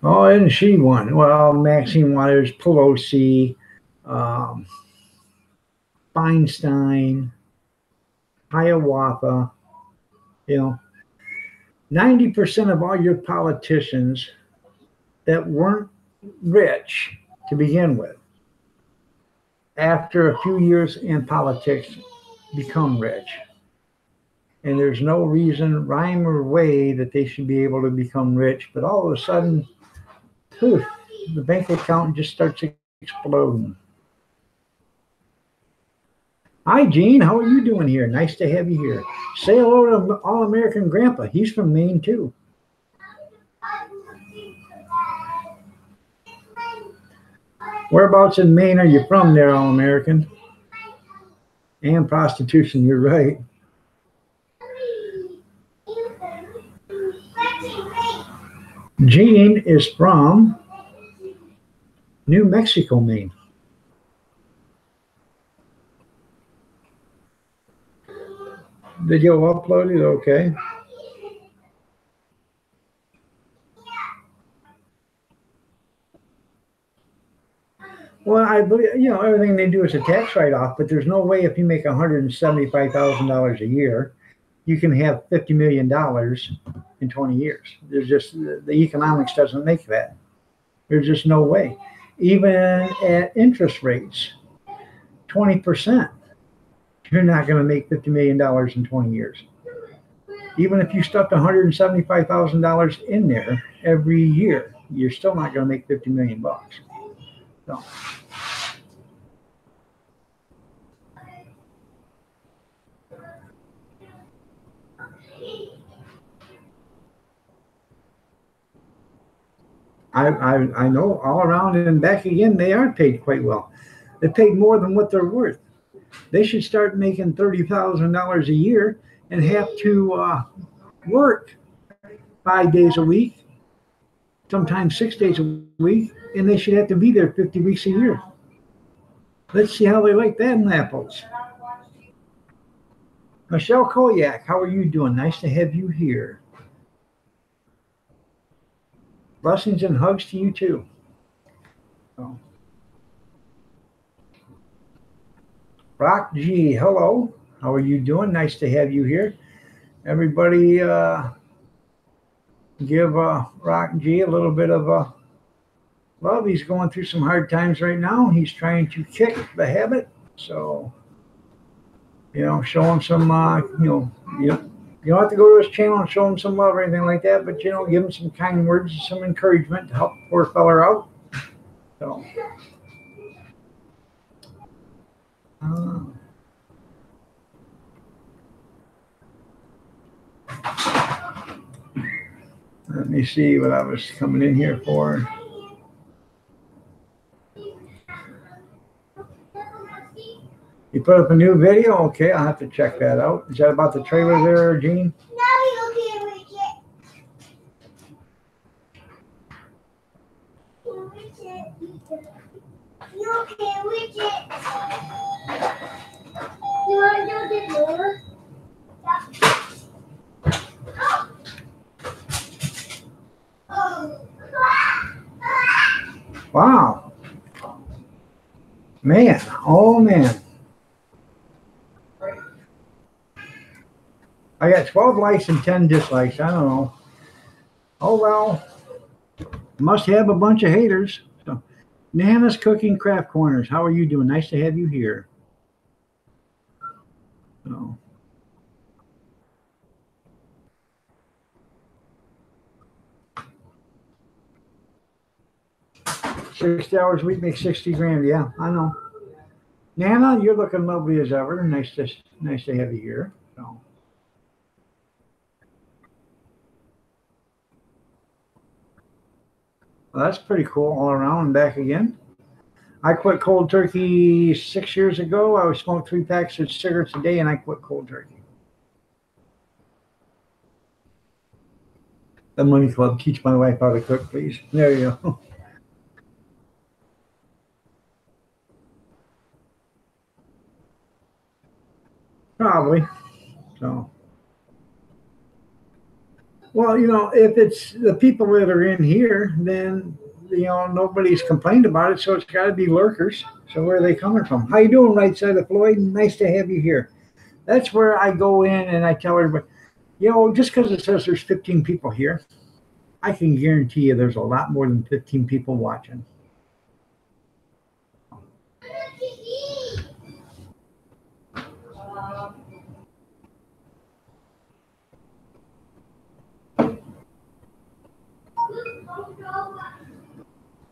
S1: Oh, isn't she one? Well, Maxine Waters, Pelosi, Feinstein, Hiawatha, 90% of all your politicians that weren't rich to begin with, after a few years in politics, become rich. And there's no reason, rhyme or way, that they should be able to become rich. But all of a sudden, the bank account just starts exploding. Hi, Gene. How are you doing here? Nice to have you here. Say hello to All American Grandpa. He's from Maine, too. Whereabouts in Maine are you from there, All American? And prostitution, you're right. Gene is from New Mexico, Maine. Did you upload it? Okay. Well, I believe, everything they do is a tax write-off, but there's no way if you make $175,000 a year you can have $50 million in 20 years. There's just the economics doesn't make that. There's just no way. Even at interest rates, 20%, you're not going to make $50 million in 20 years. Even if you stuffed $175,000 in there every year, you're still not going to make 50 million bucks. So. I know all around and back again, they are paid quite well. They're paid more than what they're worth. They should start making $30,000 a year and have to work 5 days a week, sometimes 6 days a week, and they should have to be there 50 weeks a year. Let's see how they like that in apples. Michelle Koyak, how are you doing? Nice to have you here. Blessings and hugs to you too. So. Rock G, hello. How are you doing? Nice to have you here. Everybody give Rock G a little bit of love. He's going through some hard times right now. He's trying to kick the habit. So, show him some, you don't have to go to his channel and show him some love or anything like that, but, give him some kind words, some encouragement to help the poor feller out. So, let me see what I was coming in here for. You put up a new video? Okay, I'll have to check that out. Is that about the trailer there, Gene?
S2: No, you can't reach it. You can't reach it. You can't reach it. You want to do the door?
S1: Wow. Man, oh man. I got 12 likes and 10 dislikes. I don't know. Oh well. Must have a bunch of haters. So, Nana's Cooking Craft Corners. How are you doing? Nice to have you here. So. $60 a week makes 60 grand. Yeah, I know. Nana, you're looking lovely as ever. Nice to have you here. So. Well, that's pretty cool all around and back again. I quit cold turkey 6 years ago. I was smoking 3 packs of cigarettes a day, and I quit cold turkey. The Money Club, teach my wife how to cook, please. There you go. Probably. So. Well, if it's the people that are in here, then nobody's complained about it, so it's got to be lurkers. So where are they coming from? How you doing, right side of Floyd? Nice to have you here. That's where I go in and I tell everybody, just because it says there's 15 people here, I can guarantee you there's a lot more than 15 people watching.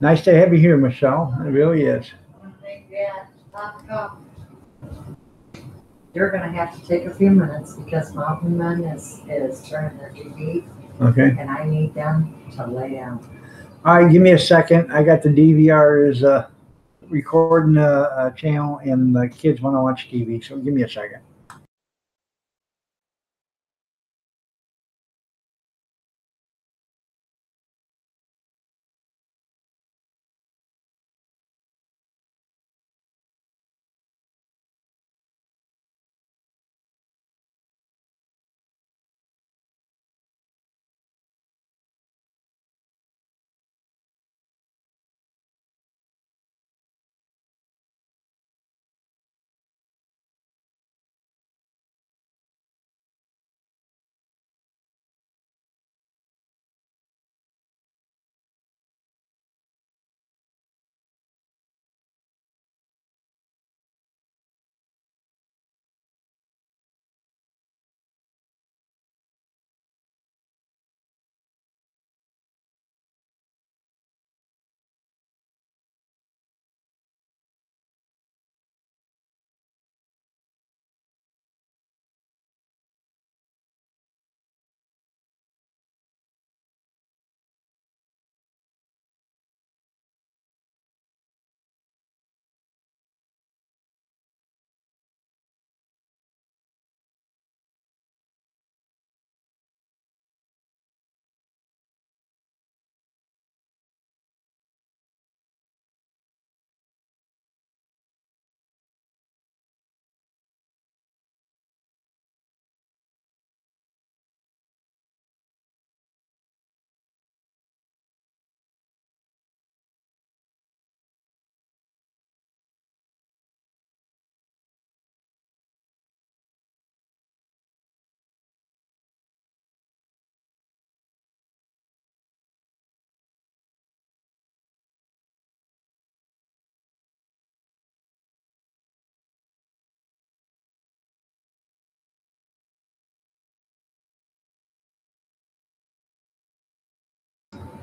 S1: Nice to have you here, Michelle. It really is.
S3: You're going to have to take a few minutes because Mountain Man is turning their TV.
S1: Okay.
S3: And I need them to lay down.
S1: All right, give me a second. I got the DVR is recording a channel, and the kids want to watch TV. So give me a second.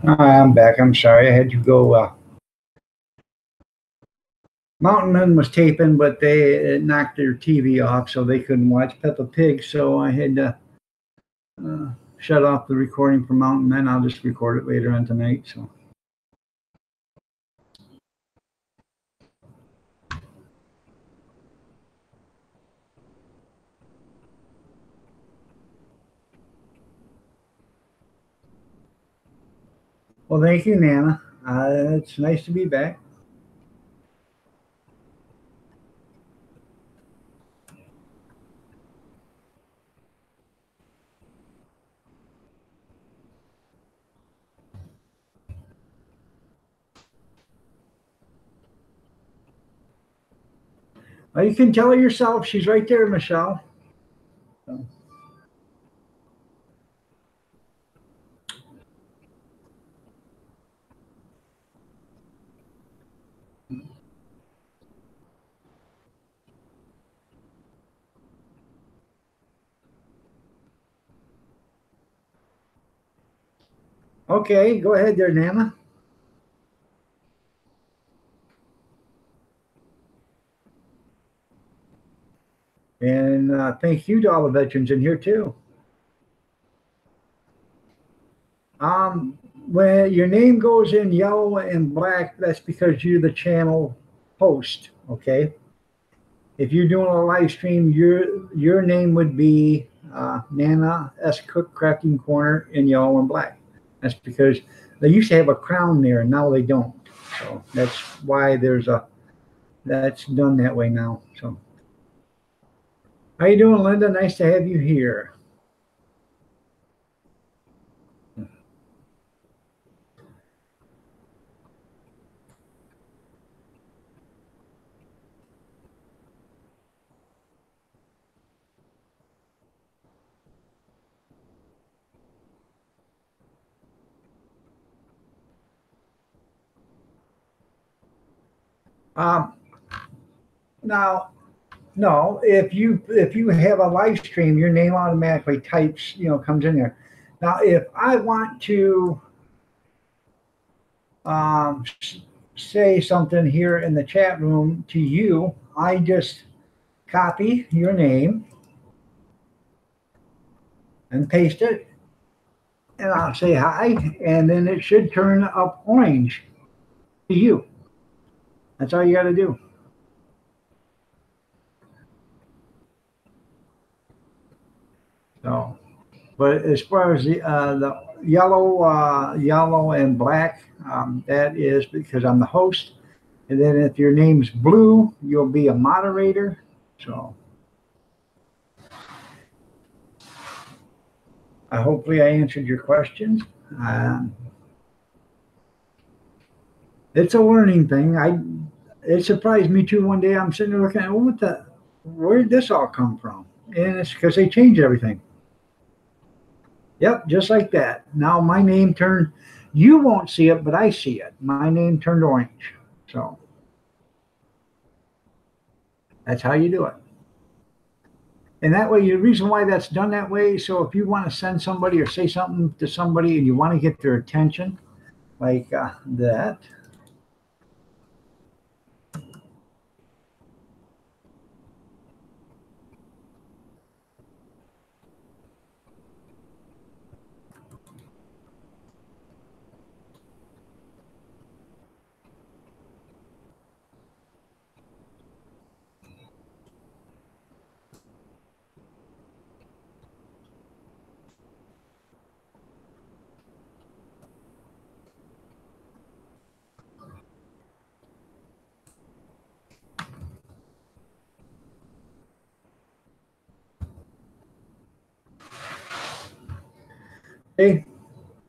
S1: I'm back. I'm sorry. I had to go. Mountain Men was taping, but they knocked their TV off, so they couldn't watch Peppa Pig. So I had to shut off the recording for Mountain Men. I'll just record it later on tonight. So. Well, thank you, Nana. It's nice to be back. Well, you can tell her yourself. She's right there, Michelle. So. Okay, go ahead there, Nana. And thank you to all the veterans in here too. When your name goes in yellow and black, that's because you're the channel host. Okay. If you're doing a live stream, your name would be Nana S. Cook Crafting Corner in yellow and black. That's because they used to have a crown there, and now they don't. So that's why that's done that way now. So, how you doing, Linda? Nice to have you here. Now, no, if you have a live stream, your name automatically types, comes in there. Now, if I want to say something here in the chat room to you, I just copy your name and paste it, and I'll say hi, and then it should turn up orange to you. That's all you got to do. So, but as far as the yellow and black, that is because I'm the host. And then if your name's blue, you'll be a moderator. So hopefully I answered your questions. It's a learning thing. It surprised me too. One day I'm sitting there looking at, where did this all come from? And it's because they changed everything. Yep, just like that. Now my name turned, you won't see it, but I see it. My name turned orange. So that's how you do it. And that way, the reason why that's done that way, so if you want to send somebody or say something to somebody and you want to get their attention, like that. Okay,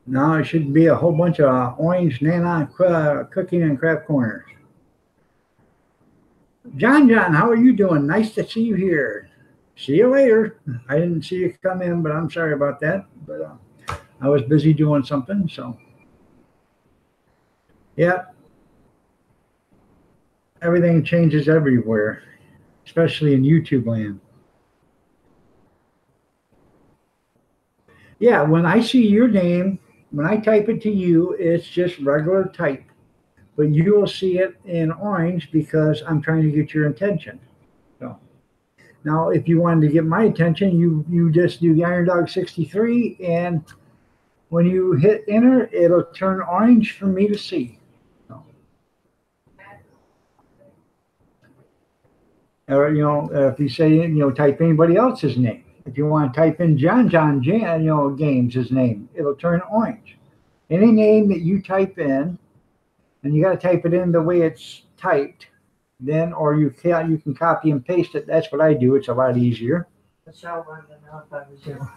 S1: now it should be a whole bunch of orange Nana cooking and craft corners. John, how are you doing? Nice to see you here. See you later. I didn't see you come in, but I'm sorry about that. But I was busy doing something, so. Yeah. Everything changes everywhere, especially in YouTube land. Yeah, when I see your name when I type it to you, it's just regular type, but you will see it in orange because I'm trying to get your attention. So now, if you wanted to get my attention, you just do the Iron Dog 63, and when you hit enter, it'll turn orange for me to see. So, or if you say type anybody else's name. If you want to type in John Games' name, it'll turn orange. Any name that you type in, and you got to type it in the way it's typed, then or you can copy and paste it. That's what I do. It's a lot easier.
S3: Michelle wanted to know if I was your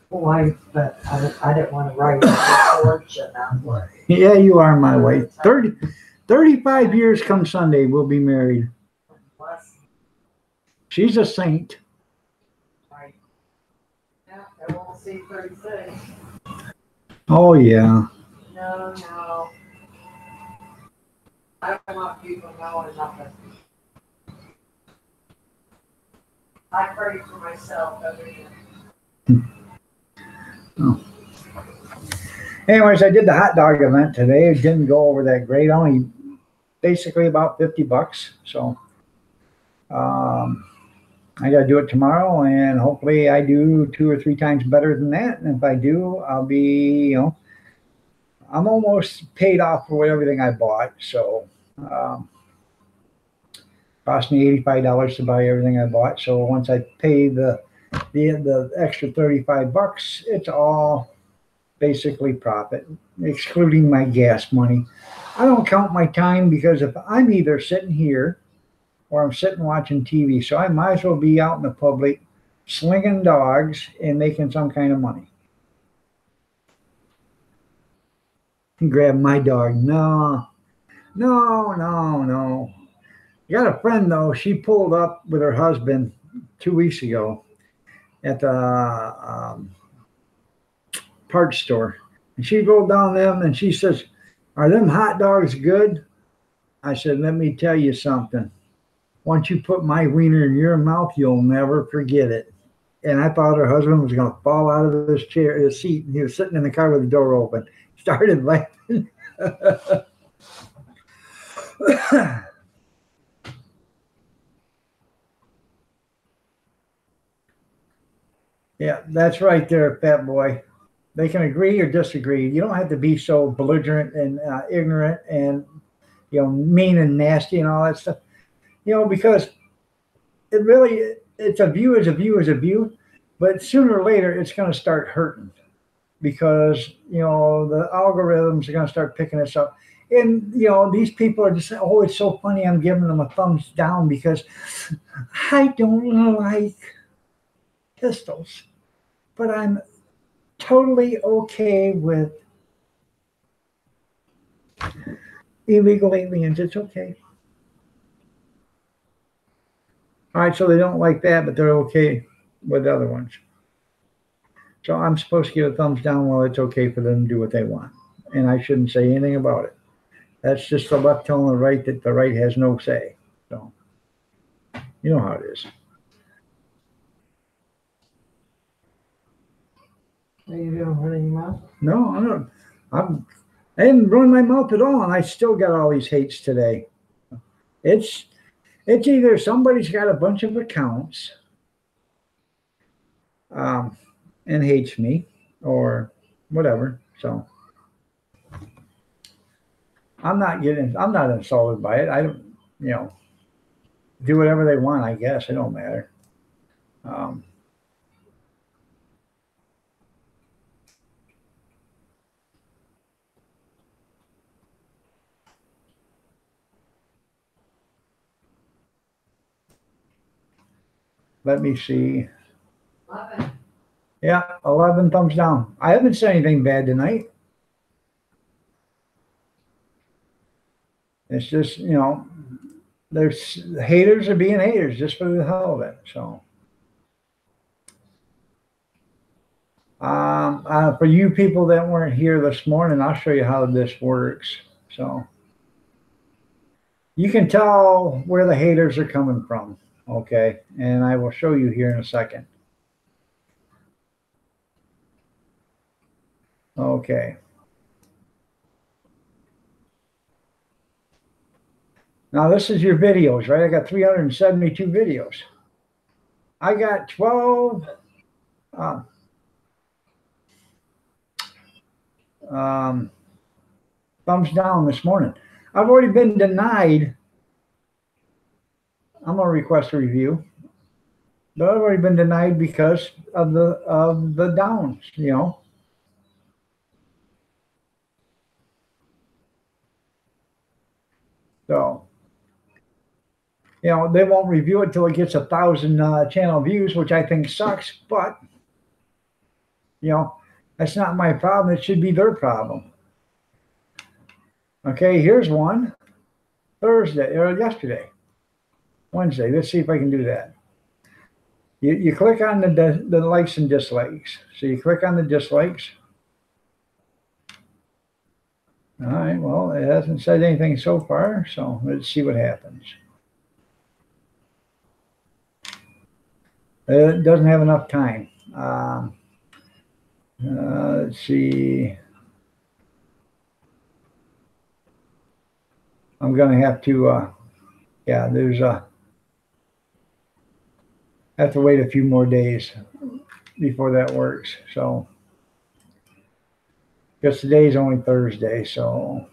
S3: wife, but I didn't want to write a fortune out.
S1: Yeah, you are my wife. 35 years come Sunday, we'll be married. She's a saint.
S3: Right. Yeah, and we'll see 36.
S1: Oh, yeah.
S3: No. I don't want people knowing nothing. I pray for myself every day.
S1: Oh. Anyways, I did the hot dog event today. It didn't go over that great. Only basically about $50. So I got to do it tomorrow, and hopefully I do 2 or 3 times better than that. And if I do, I'll be, I'm almost paid off for everything I bought. So cost me $85 to buy everything I bought. So once I pay the extra $35, it's all basically profit, excluding my gas money. I don't count my time because if I'm either sitting here or I'm sitting watching TV, so I might as well be out in the public slinging dogs and making some kind of money. Grab my dog. No. I got a friend though. She pulled up with her husband 2 weeks ago at the parts store, and she rolled down them and she says, "Are them hot dogs good?" I said, "Let me tell you something. Once you put my wiener in your mouth, you'll never forget it." And I thought her husband was going to fall out of his seat, and he was sitting in the car with the door open. Started laughing. Yeah, that's right there, fat boy. They can agree or disagree. You don't have to be so belligerent and ignorant and mean and nasty and all that stuff. Because it's a view is a view is a view, but sooner or later it's going to start hurting because the algorithms are going to start picking us up. And these people are just saying, "Oh, it's so funny. I'm giving them a thumbs down because I don't like pistols, but I'm totally okay with illegal aliens. It's okay." All right, so they don't like that, but they're okay with the other ones. So I'm supposed to give a thumbs down while it's okay for them to do what they want. And I shouldn't say anything about it. That's just the left telling the right that the right has no say. So you know how it is.
S3: Are you doing running your mouth?
S1: No, I didn't run my mouth at all, and I still got all these hates today. It's either somebody's got a bunch of accounts and hates me or whatever. So I'm not insulted by it. I don't, do whatever they want, I guess. It don't matter. Let me see.
S3: 11.
S1: Yeah, 11 thumbs down. I haven't said anything bad tonight. It's just, there's haters are being haters just for the hell of it. So, for you people that weren't here this morning, I'll show you how this works. So, you can tell where the haters are coming from. Okay, and I will show you here in a second. Okay, Now this is your videos, right? I got 372 videos. I got 12 thumbs down this morning. I've already been denied. I'm gonna request a review, but I've already been denied because of the downs, you know. So, you know, they won't review it till it gets 1,000 channel views, which I think sucks. But you know, that's not my problem. It should be their problem. Okay, here's one. Thursday or yesterday, Wednesday. Let's see if I can do that. You click on the likes and dislikes. So you click on the dislikes. All right, well, it hasn't said anything so far, so let's see what happens. It doesn't have enough time. Let's see. I'm going to have to, yeah, have to wait a few more days before that works. So, because today's only Thursday, so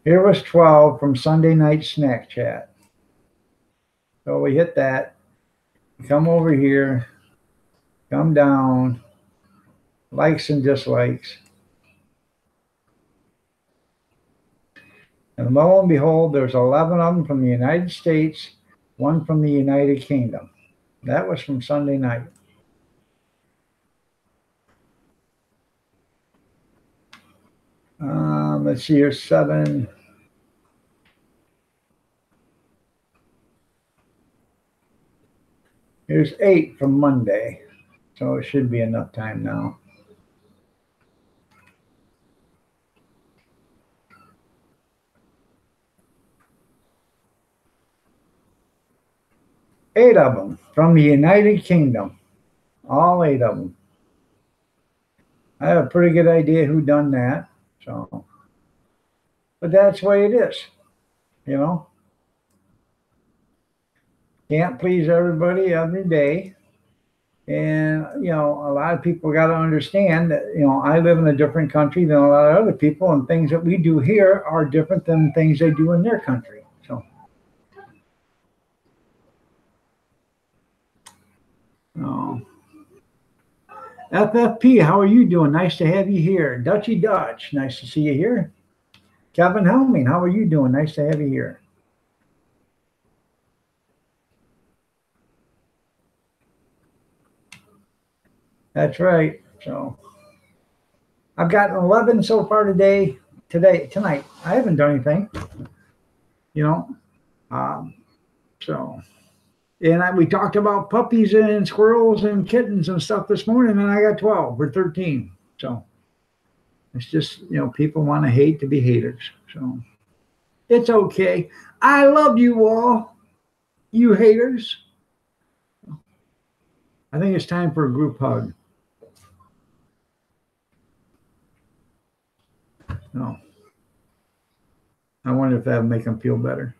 S1: here was 12 from Sunday night snack chat. So we hit that. Come over here, come down, likes and dislikes. And lo and behold, there's 11 of them from the United States, one from the United Kingdom. That was from Sunday night. Let's see, here's 7. Here's 8 from Monday. So it should be enough time now. Eight of them from the United Kingdom. All 8 of them. I have a pretty good idea who done that. So, but that's the way it is, you know. Can't please everybody every day. And, you know, a lot of people got to understand that, you know, I live in a different country than a lot of other people, and things that we do here are different than things they do in their country. So, FFP, how are you doing? Nice to have you here. Dutchy Dutch, nice to see you here. Kevin Helming, how are you doing? Nice to have you here. That's right. So I've gotten 11 so far tonight. I haven't done anything, you know. So, and we talked about puppies and squirrels and kittens and stuff this morning, and I got 12 or 13. So it's just, you know, people want to hate to be haters. So it's okay. I love you all, you haters. I think it's time for a group hug. No. I wonder if that would make them feel better.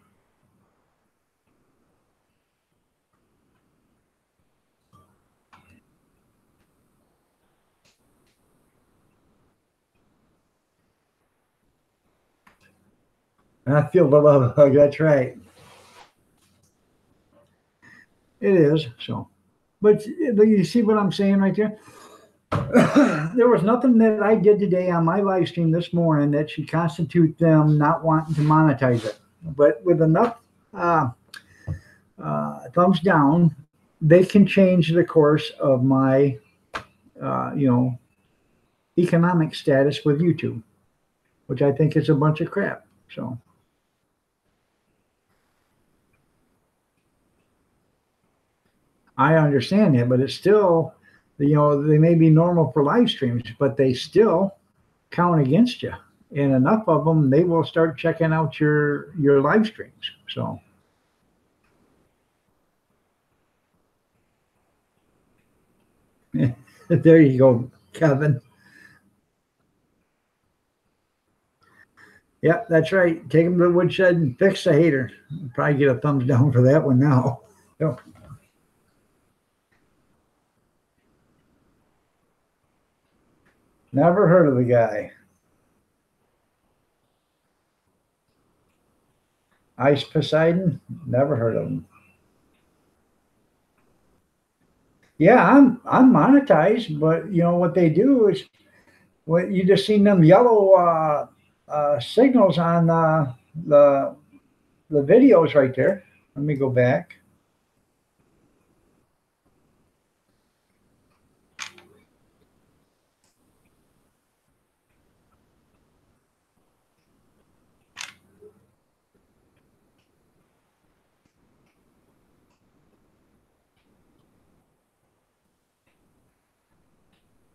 S1: And I feel the love hug. That's right. It is. So, but you see what I'm saying right there? There was nothing that I did today on my live stream this morning that should constitute them not wanting to monetize it. But with enough thumbs down, they can change the course of my, you know, economic status with YouTube, which I think is a bunch of crap. So. I understand that, but it's still, you know, they may be normal for live streams, but they still count against you. And enough of them, they will start checking out your live streams. So. There you go, Kevin. Yep, that's right. Take them to the woodshed and fix the hater. Probably get a thumbs down for that one now. Yep. Never heard of the guy. Ice Poseidon? Never heard of him. Yeah, I'm monetized, but you know what they do is what you just seen them yellow signals on the videos right there. Let me go back.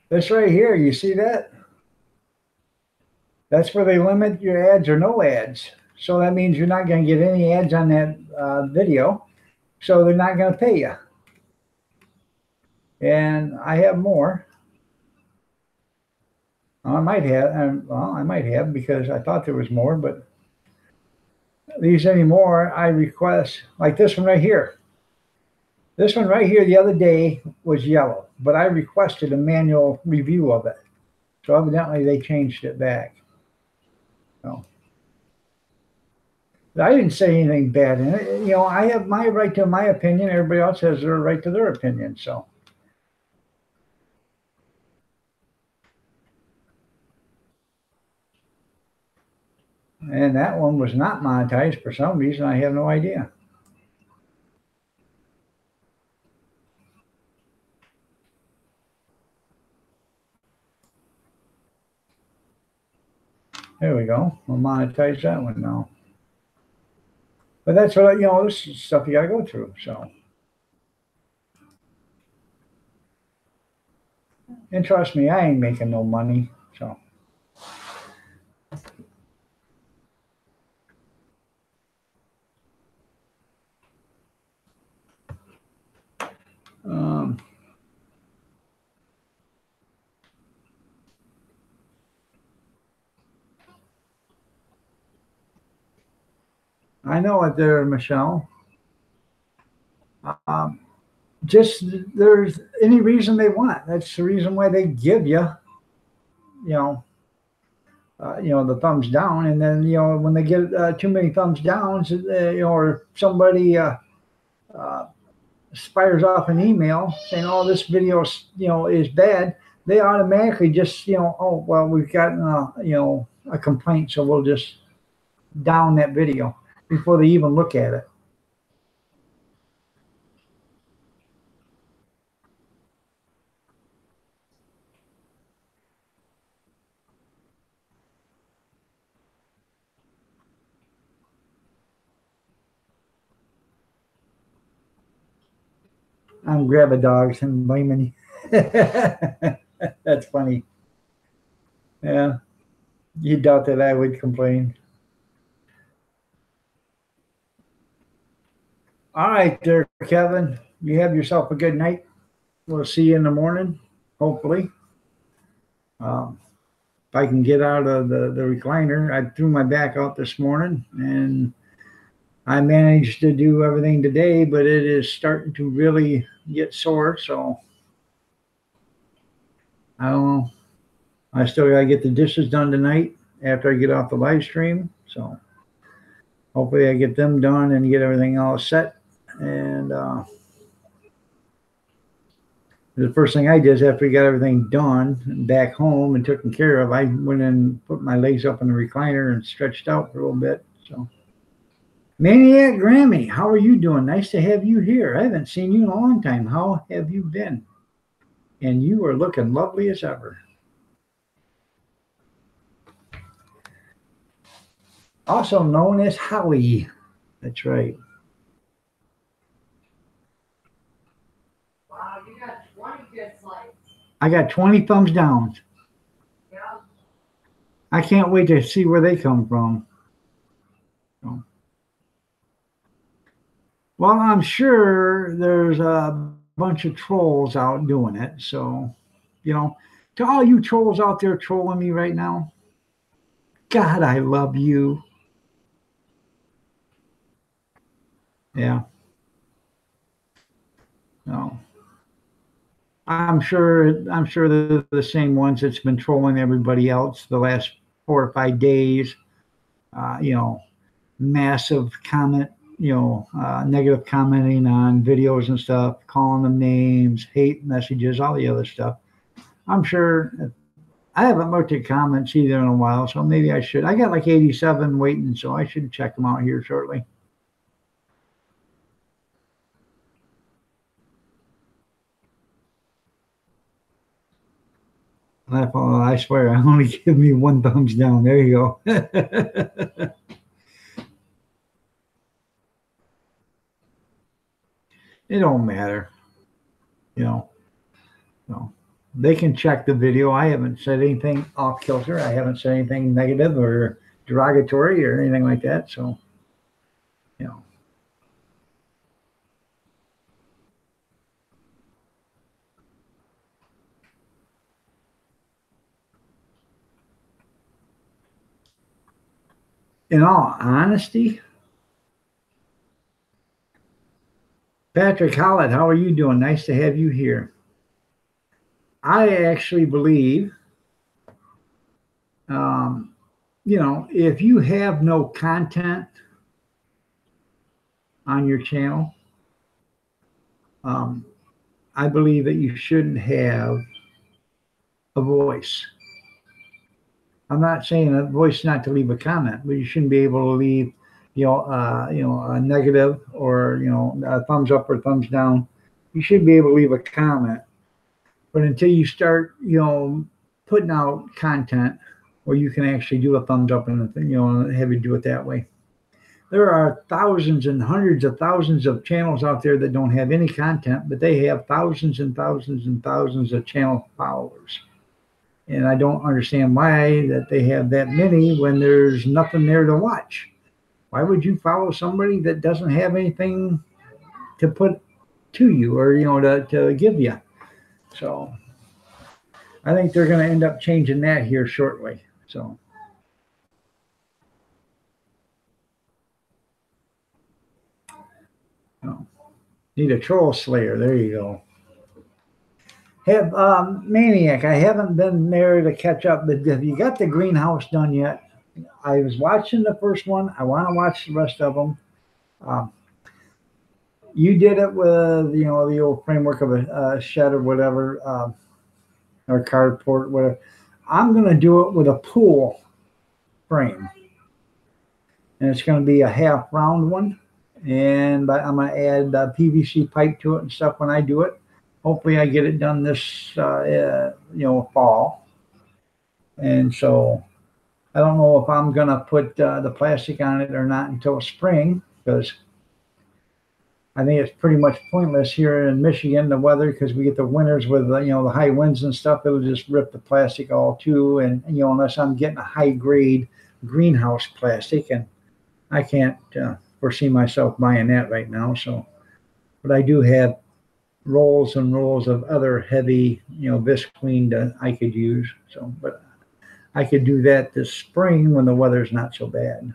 S1: This right here, you see that? That's where they limit your ads or no ads. So that means you're not going to get any ads on that video. So they're not going to pay you. And I have more. I might have, well, I might have because I thought there was more, but these anymore, I request, like this one right here. This one right here the other day was yellow, but I requested a manual review of it. So evidently they changed it back. So I didn't say anything bad in it. You know, I have my right to my opinion. Everybody else has their right to their opinion. So. And that one was not monetized for some reason. I have no idea. There we go. We'll monetize that one now. But that's what, you know, this is stuff you got to go through. So. And trust me, I ain't making no money. So. I know it there, Michelle. Just there's any reason they want. That's the reason why they give you, you know, the thumbs down. And then, you know, when they get too many thumbs downs, you know, or somebody fires off an email saying, "Oh, this video, you know, is bad," they automatically just, you know, "Oh, well, we've gotten, you know, a complaint, so we'll just down that video," before they even look at it. I'm grabbing dogs and blaming you. That's funny. Yeah. You doubt that I would complain. All right there, Kevin. You have yourself a good night. We'll see you in the morning, hopefully. If I can get out of the recliner, I threw my back out this morning and I managed to do everything today, but it is starting to really get sore. So I don't know. I still got to get the dishes done tonight after I get off the live stream. So hopefully I get them done and get everything all set. And the first thing I did is after we got everything done back home and taken care of, I went and put my legs up in the recliner and stretched out for a little bit. So, Maniac Grammy, how are you doing? Nice to have you here. I haven't seen you in a long time. How have you been? And you are looking lovely as ever. Also known as Howie. That's right.
S3: Wow, you got 20 good likes.
S1: I got 20 thumbs down.
S3: Yeah.
S1: I can't wait to see where they come from. So. Well, I'm sure there's a bunch of trolls out doing it. So, you know, to all you trolls out there trolling me right now, God, I love you. Yeah. No. I'm sure the same ones that's been trolling everybody else the last 4 or 5 days. You know, massive comment, negative commenting on videos and stuff, calling them names, hate messages, all the other stuff. I'm sure I haven't looked at comments either in a while, so maybe I should. I got like 87 waiting, so I should check them out here shortly. I swear, I only give me one thumbs down. There you go. It don't matter, you know. No, they can check the video. I haven't said anything off kilter. I haven't said anything negative or derogatory or anything like that. So, you know, in all honesty, Patrick Howlett, how are you doing? Nice to have you here. I actually believe, um, if you have no content on your channel, um, I believe that you shouldn't have a voice. I'm not saying a voice not to leave a comment, but you shouldn't be able to leave, a negative or a thumbs up or thumbs down. You should be able to leave a comment, but until you start, putting out content where you can actually do a thumbs up and have you do it that way. There are thousands and hundreds of thousands of channels out there that don't have any content, but they have thousands and thousands and thousands of channel followers. And I don't understand why that they have that many when there's nothing there to watch. Why would you follow somebody that doesn't have anything to put to you or to give you? So I think they're going to end up changing that here shortly. So need a troll slayer. There you go. Have Maniac, I haven't been there to catch up, but have you got the greenhouse done yet? I was watching the first one. I want to watch the rest of them. You did it with the old framework of a shed or whatever, or carport, whatever. I'm going to do it with a pool frame, and it's going to be a half round one. And I'm going to add PVC pipe to it and stuff when I do it. Hopefully, I get it done this fall. And so I don't know if I'm going to put the plastic on it or not until spring, because I think it's pretty much pointless here in Michigan, the weather, because we get the winters with the high winds and stuff. It'll just rip the plastic all too. And unless I'm getting a high grade greenhouse plastic, and I can't foresee myself buying that right now. So, but I do have rolls and rolls of other heavy Visqueen that I could use. So, but I could do that this spring when the weather's not so bad.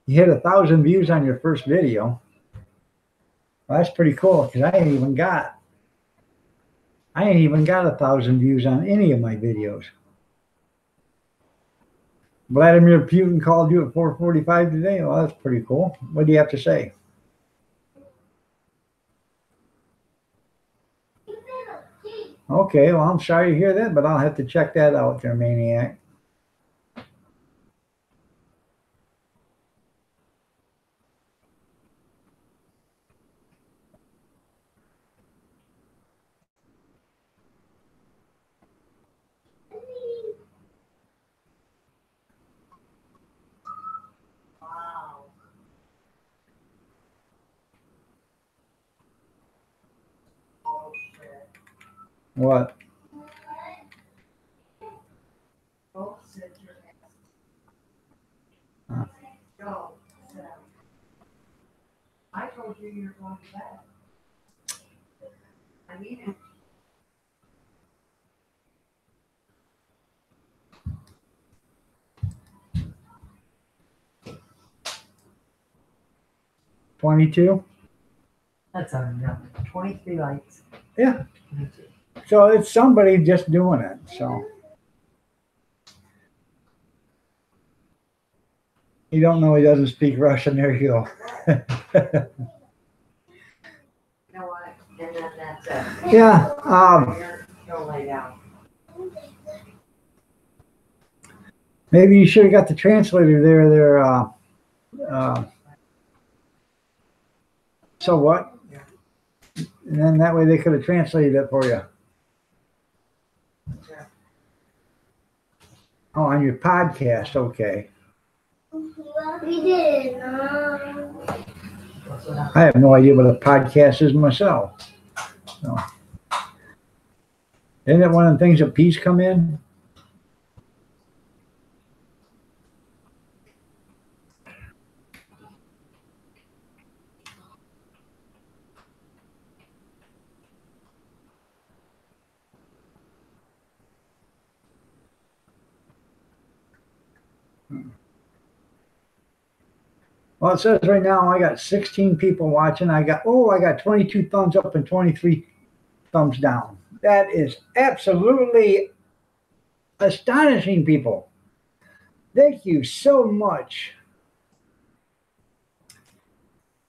S1: You hit 1,000 views on your first video. Well, that's pretty cool, because I ain't even got 1,000 views on any of my videos. Vladimir Putin called you at 4:45 today. Well, that's pretty cool. What do you have to say? Okay, well, I'm sorry to hear that, but I'll have to check that out there, Maniac.
S3: Wow. Oh, shit.
S1: What?
S3: Oh, sit your ass.
S1: Huh.
S3: Go. Sit down. I told you you're going back. I need it.
S1: $22.
S3: That's enough. 23 lights.
S1: Yeah.
S3: 22.
S1: So it's somebody just doing it. So you don't know he doesn't speak Russian. There you go.
S3: You know what? And then that's it.
S1: Yeah.
S3: You'll lay down.
S1: Maybe you should have got the translator there. So what? And then that way they could have translated it for you.
S3: Yeah.
S1: Oh, on your podcast. Okay.
S2: We did.
S1: I have no idea what a podcast is myself. So. Isn't it one of the things that peas come in? Well, it says right now I got 16 people watching. I got 22 thumbs up and 23 thumbs down. That is absolutely astonishing, people. Thank you so much.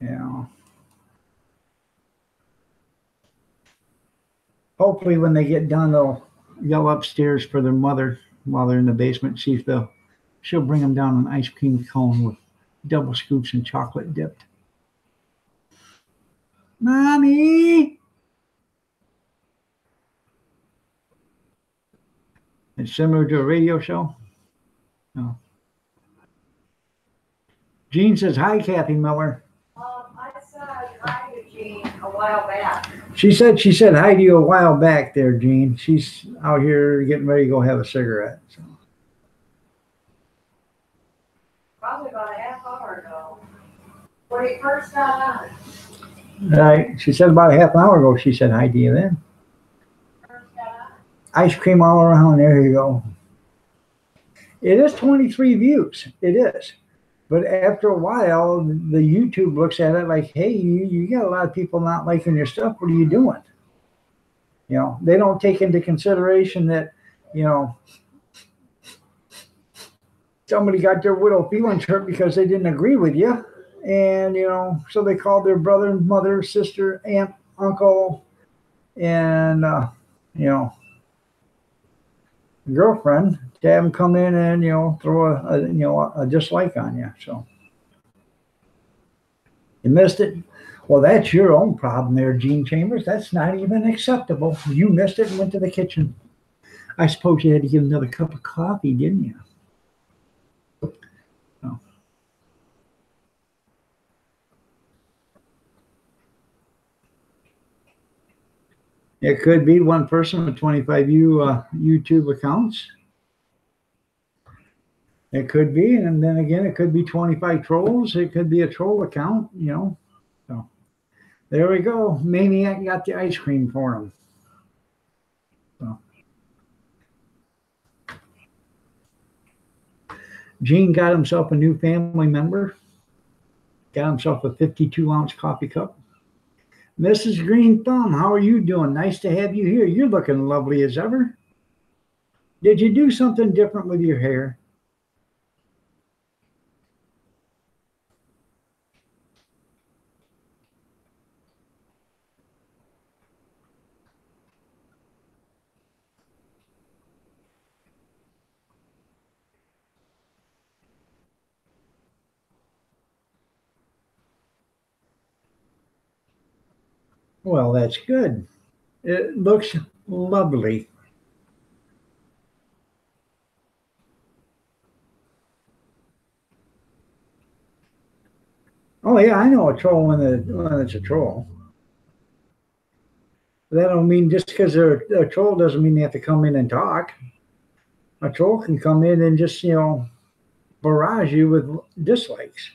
S1: Yeah. Hopefully when they get done, they'll yell upstairs for their mother while they're in the basement. See if she'll bring them down an ice cream cone with double scoops and chocolate dipped. Mommy! It's similar to a radio show. No. Jean says, hi, Kathy Miller.
S3: I said hi to Jean a while back.
S1: She said hi to you a while back there, Jean. She's out here getting ready to go have a cigarette. So.
S3: Probably about a half hour ago. When he first got on.
S1: Right. She said about a half an hour ago, she said hi to you then.
S3: First got on.
S1: Ice cream all around. There you go. It is 23 views. It is. But after a while, the YouTube looks at it like, hey, you got a lot of people not liking your stuff. What are you doing? You know, they don't take into consideration that, you know, somebody got their widow feelings hurt because they didn't agree with you. And, you know, so they called their brother, mother, sister, aunt, uncle, and, you know, girlfriend to have them come in and, you know, throw a dislike on you. So you missed it. Well, that's your own problem there, Gene Chambers. That's not even acceptable. You missed it and went to the kitchen. I suppose you had to get another cup of coffee, didn't you? Oh. It could be one person with 25 YouTube accounts. It could be, and then again, it could be 25 trolls. It could be a troll account, you know. So there we go. Maniac got the ice cream for him. So. Gene got himself a new family member. Got himself a 52-ounce coffee cup. Mrs. Green Thumb, how are you doing? Nice to have you here. You're looking lovely as ever. Did you do something different with your hair? Well, that's good. It looks lovely. Oh yeah, I know a troll when it's a troll. That don't mean just because they're a troll doesn't mean they have to come in and talk. A troll can come in and just, you know, barrage you with dislikes.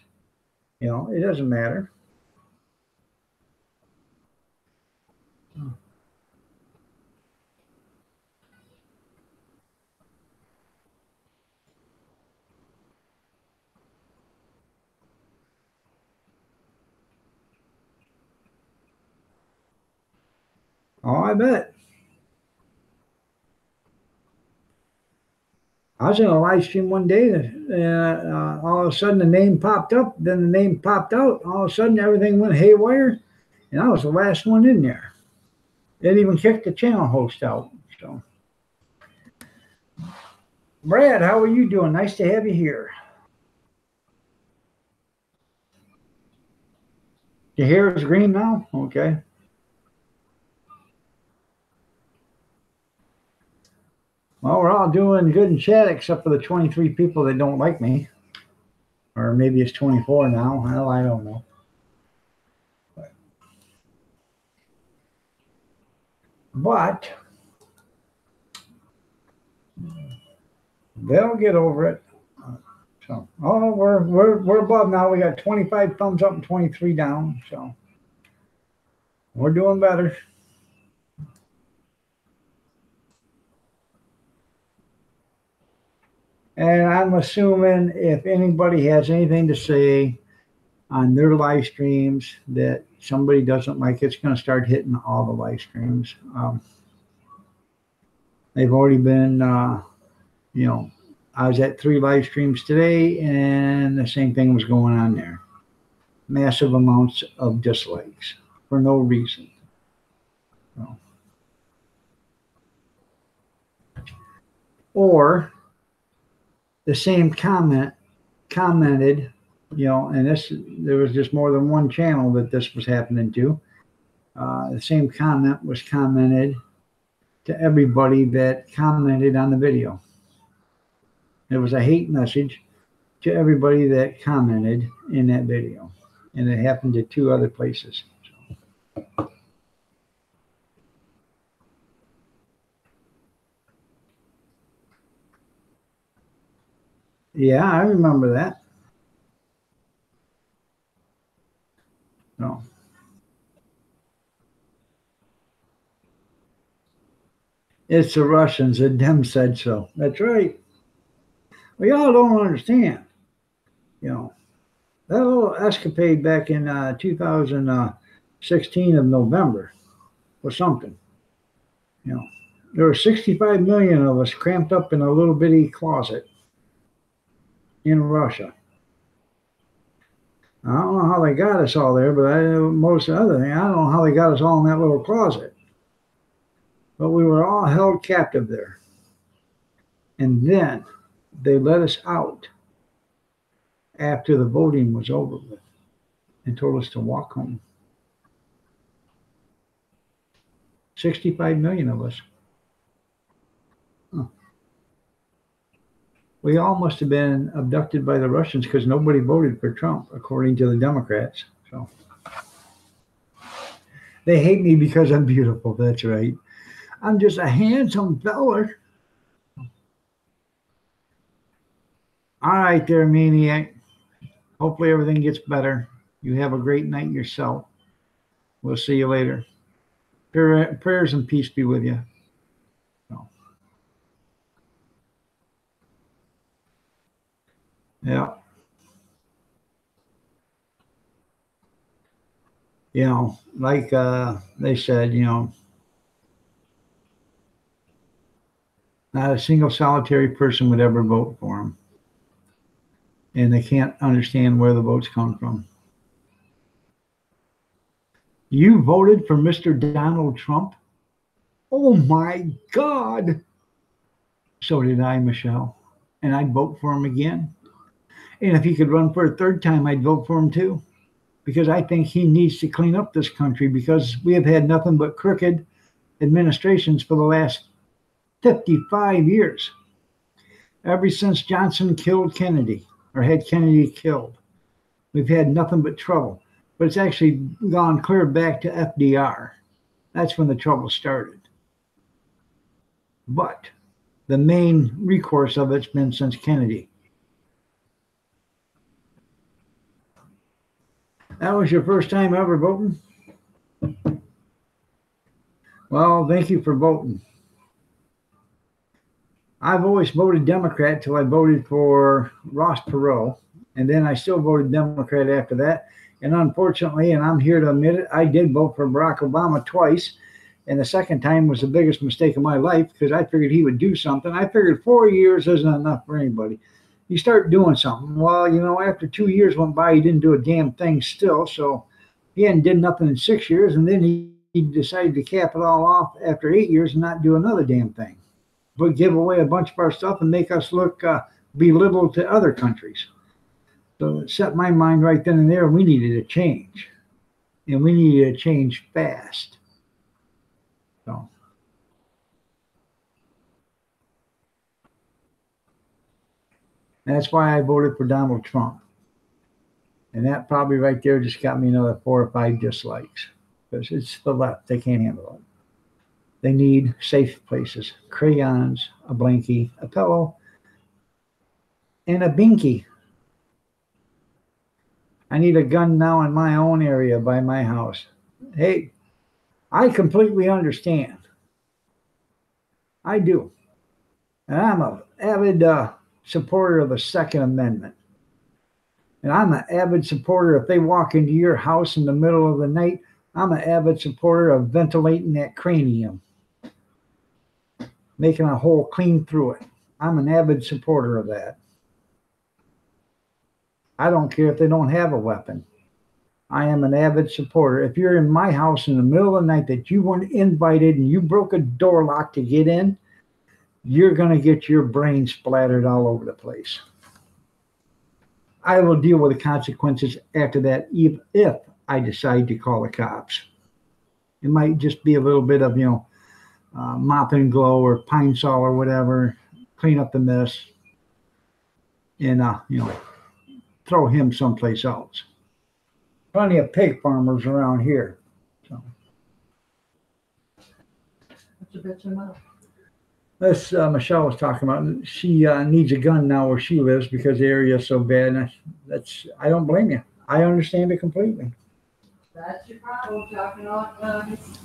S1: You know, it doesn't matter. Oh, I bet. I was in a live stream one day, and all of a sudden the name popped up. Then the name popped out. All of a sudden everything went haywire, and I was the last one in there. It even kicked the channel host out. So, Brad, how are you doing? Nice to have you here. Your hair is green now? Okay. Well, we're all doing good in chat except for the 23 people that don't like me. Or maybe it's 24 now. Well, I don't know. But they'll get over it. So, oh, we're above now. We got 25 thumbs up and 23 down. So we're doing better. And I'm assuming if anybody has anything to say on their live streams that somebody doesn't like, it's going to start hitting all the live streams. They've already been, you know, I was at 3 live streams today, and the same thing was going on there. Massive amounts of dislikes for no reason. So. Or the same commented, you know, and there was just more than one channel that this was happening to. The same comment was commented to everybody that commented on the video. It was a hate message to everybody that commented in that video. And it happened to 2 other places. Yeah, I remember that. No. It's the Russians, and them said so. That's right. We all don't understand. You know, that little escapade back in 2016 of November was something. You know, there were 65 million of us cramped up in a little bitty closet in Russia. I don't know how they got us all there, but most of the other thing, I don't know how they got us all in that little closet. But we were all held captive there. And then they let us out after the voting was over with and told us to walk home. 65 million of us. Huh. We all must have been abducted by the Russians because nobody voted for Trump, according to the Democrats. So they hate me because I'm beautiful. That's right. I'm just a handsome feller. All right there, Maniac. Hopefully everything gets better. You have a great night yourself. We'll see you later. Prayers and peace be with you. So. Yeah. You know, like they said, you know, not a single solitary person would ever vote for him. And they can't understand where the votes come from. You voted for Mr. Donald Trump? Oh my God. So did I, Michelle. And I'd vote for him again. And if he could run for a 3rd time, I'd vote for him too. Because I think he needs to clean up this country because we have had nothing but crooked administrations for the last 55 years. Ever since Johnson killed Kennedy or had Kennedy killed, we've had nothing but trouble. But it's actually gone clear back to FDR. That's when the trouble started. But the main recourse of it's been since Kennedy. That was your first time ever voting? Well, thank you for voting. I've always voted Democrat till I voted for Ross Perot, and then I still voted Democrat after that. And unfortunately, and I'm here to admit it, I did vote for Barack Obama twice. And the second time was the biggest mistake of my life because I figured he would do something. I figured 4 years isn't enough for anybody. You start doing something. Well, after 2 years went by, he didn't do a damn thing still. So he hadn't did nothing in 6 years, and then he decided to cap it all off after 8 years and not do another damn thing, but give away a bunch of our stuff and make us look belittled to other countries. So it set my mind right then and there. We needed a change, and we needed a change fast. So that's why I voted for Donald Trump. And that probably right there just got me another 4 or 5 dislikes because it's the left. They can't handle it. They need safe places, crayons, a blankie, a pillow, and a binky. I need a gun now in my own area by my house. Hey, I completely understand. I do. And I'm an avid supporter of the Second Amendment. And I'm an avid supporter, if they walk into your house in the middle of the night, I'm an avid supporter of ventilating that cranium, making a hole clean through it. I'm an avid supporter of that. I don't care if they don't have a weapon. I am an avid supporter. If you're in my house in the middle of the night that you weren't invited and you broke a door lock to get in, you're going to get your brain splattered all over the place. I will deal with the consequences after that if I decide to call the cops. It might just be a little bit of, mop and glow or pine sol or whatever, clean up the mess, and, throw him someplace else. Plenty of pig farmers around here. So
S3: What's your bitch about?
S1: this Michelle was talking about. She needs a gun now where she lives because the area is so bad. And I don't blame you. I understand it completely.
S3: That's your problem, talking about guns.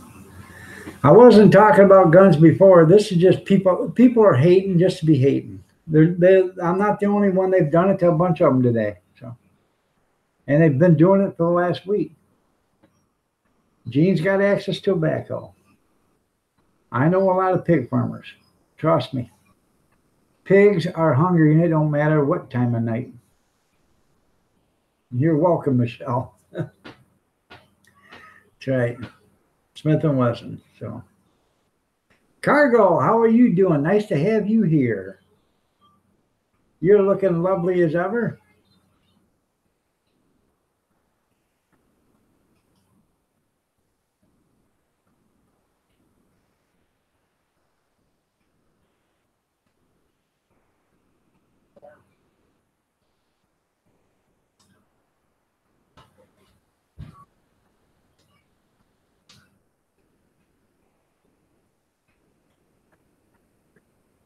S1: I wasn't talking about guns before. This is just people. People are hating just to be hating. I'm not the only one. They've done it to a bunch of them today. So, and they've been doing it for the last week. Gene's got access to a backhoe. I know a lot of pig farmers. Trust me. Pigs are hungry, and it don't matter what time of night. You're welcome, Michelle. That's right. Smith & Wesson. So, Cargo, how are you doing? Nice to have you here. You're looking lovely as ever.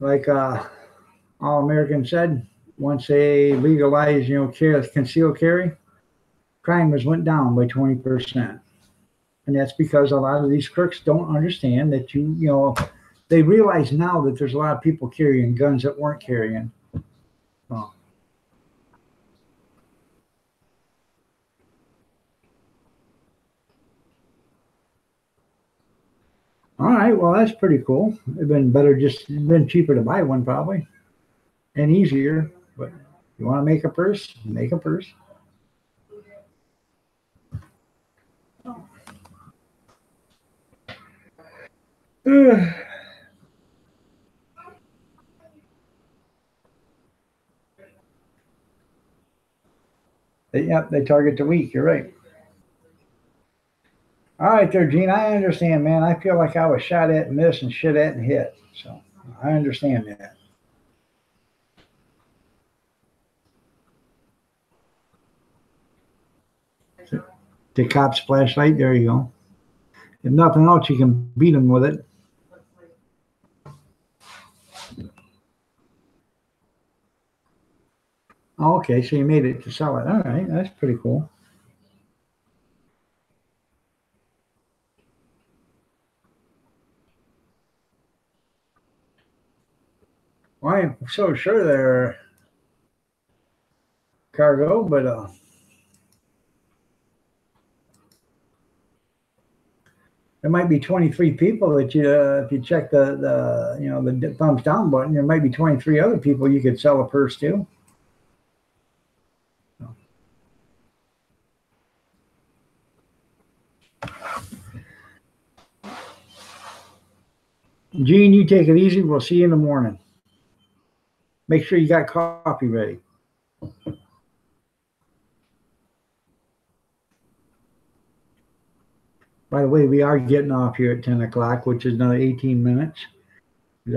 S1: Like All American said, once they legalized, concealed carry, crime went down by 20%. And that's because a lot of these crooks don't understand that they realize now that there's a lot of people carrying guns that weren't carrying. Oh. All right, well, that's pretty cool. It'd been cheaper to buy one probably, and easier. But you want to make a purse, make a purse. Yep, they target the weak. You're right. All right, there, Gene. I understand, man. I feel like I was shot at and missed and shit at and hit. So I understand that. The cop's flashlight. There you go. If nothing else, you can beat them with it. Oh, okay, so you made it to sell it. All right, that's pretty cool. I ain't so sure they're cargo, but there might be 23 people that you, if you check the thumbs down button, there might be 23 other people you could sell a purse to. Gene, you take it easy. We'll see you in the morning. Make sure you got coffee ready. By the way, we are getting off here at 10 o'clock, which is another 18 minutes.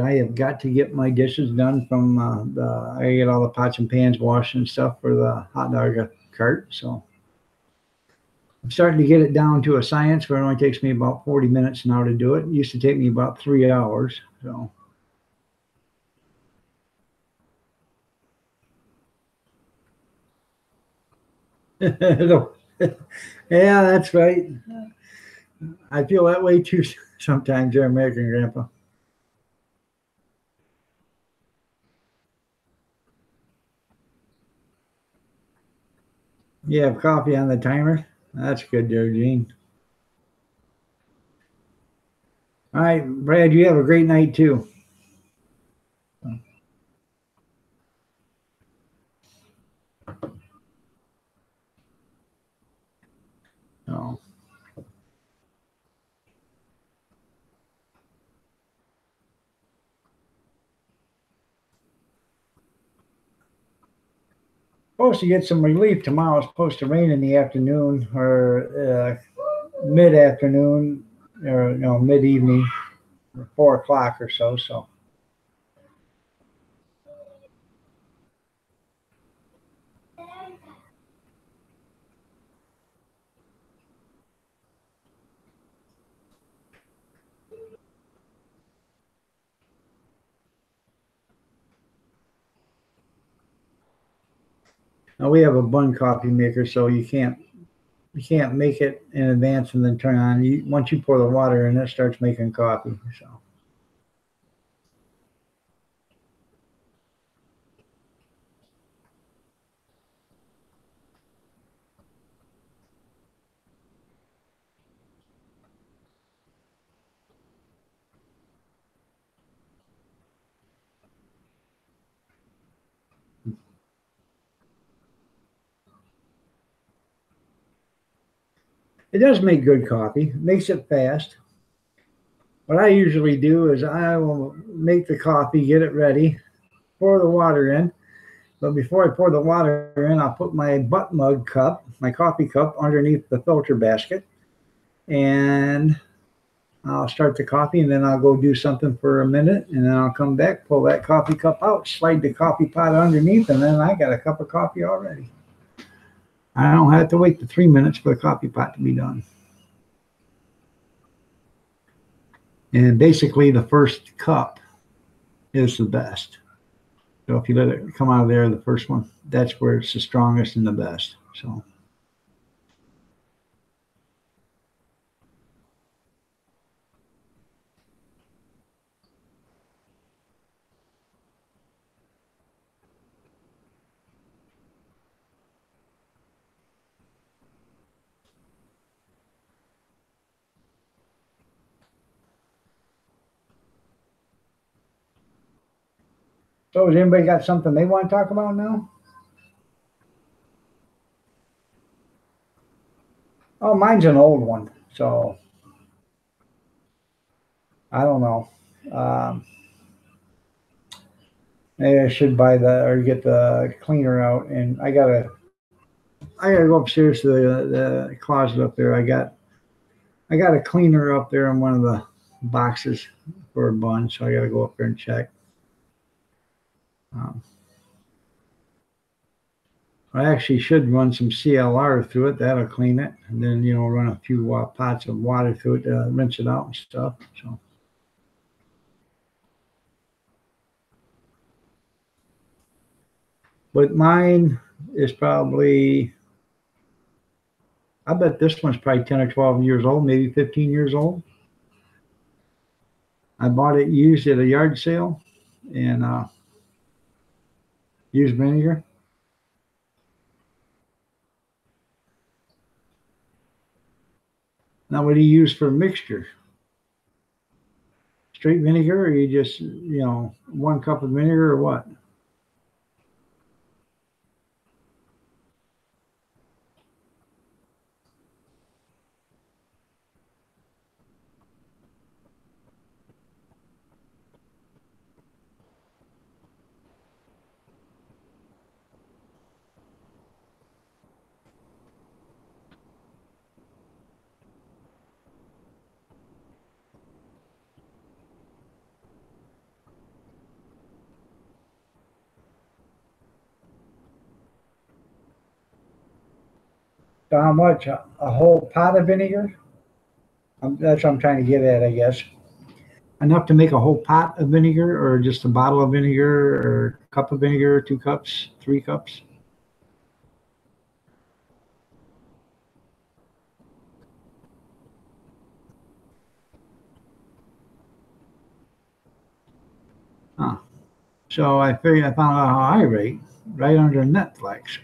S1: I have got to get my dishes done from I get all the pots and pans washed and stuff for the hot dog cart. So I'm starting to get it down to a science where it only takes me about 40 minutes now to do it. It used to take me about 3 hours. So. Yeah, that's right. I feel that way too sometimes, there, American Grandpa. You have coffee on the timer? That's good there, Gene. All right, Brad, you have a great night too. Oh. Supposed to get some relief tomorrow. It's supposed to rain in the afternoon or mid-afternoon or mid-evening, 4 o'clock or so. So. Now we have a bun coffee maker, so you can't make it in advance and then turn on. Once you pour the water in, it starts making coffee. So. It does make good coffee. It makes it fast. What I usually do is I will make the coffee, get it ready, pour the water in. But before I pour the water in, I'll put my butt mug cup, my coffee cup, underneath the filter basket. And I'll start the coffee, and then I'll go do something for a minute, and then I'll come back, pull that coffee cup out, slide the coffee pot underneath, and then I got a cup of coffee already. I don't have to wait the 3 minutes for the coffee pot to be done. And basically the first cup is the best. So if you let it come out of there, the first one, that's where it's the strongest and the best. So. So has anybody got something they want to talk about now? Oh, mine's an old one, so I don't know. Maybe I should buy or get the cleaner out, and I gotta go upstairs to the closet up there. I got a cleaner up there in one of the boxes for a bun, so I gotta go up there and check. I actually should run some CLR through it. That'll clean it. And then, run a few pots of water through it to rinse it out and stuff. So. But mine is probably, I bet this one's probably 10 or 12 years old, maybe 15 years old. I bought it used at a yard sale, and Use vinegar. Now, what do you use for a mixture? Straight vinegar, or you just, 1 cup of vinegar, or what? So how much? A whole pot of vinegar? That's what I'm trying to get at, I guess. Enough to make a whole pot of vinegar, or just a bottle of vinegar, or a cup of vinegar, 2 cups, 3 cups? Huh. So I figured I found out how I rate right under Netflix.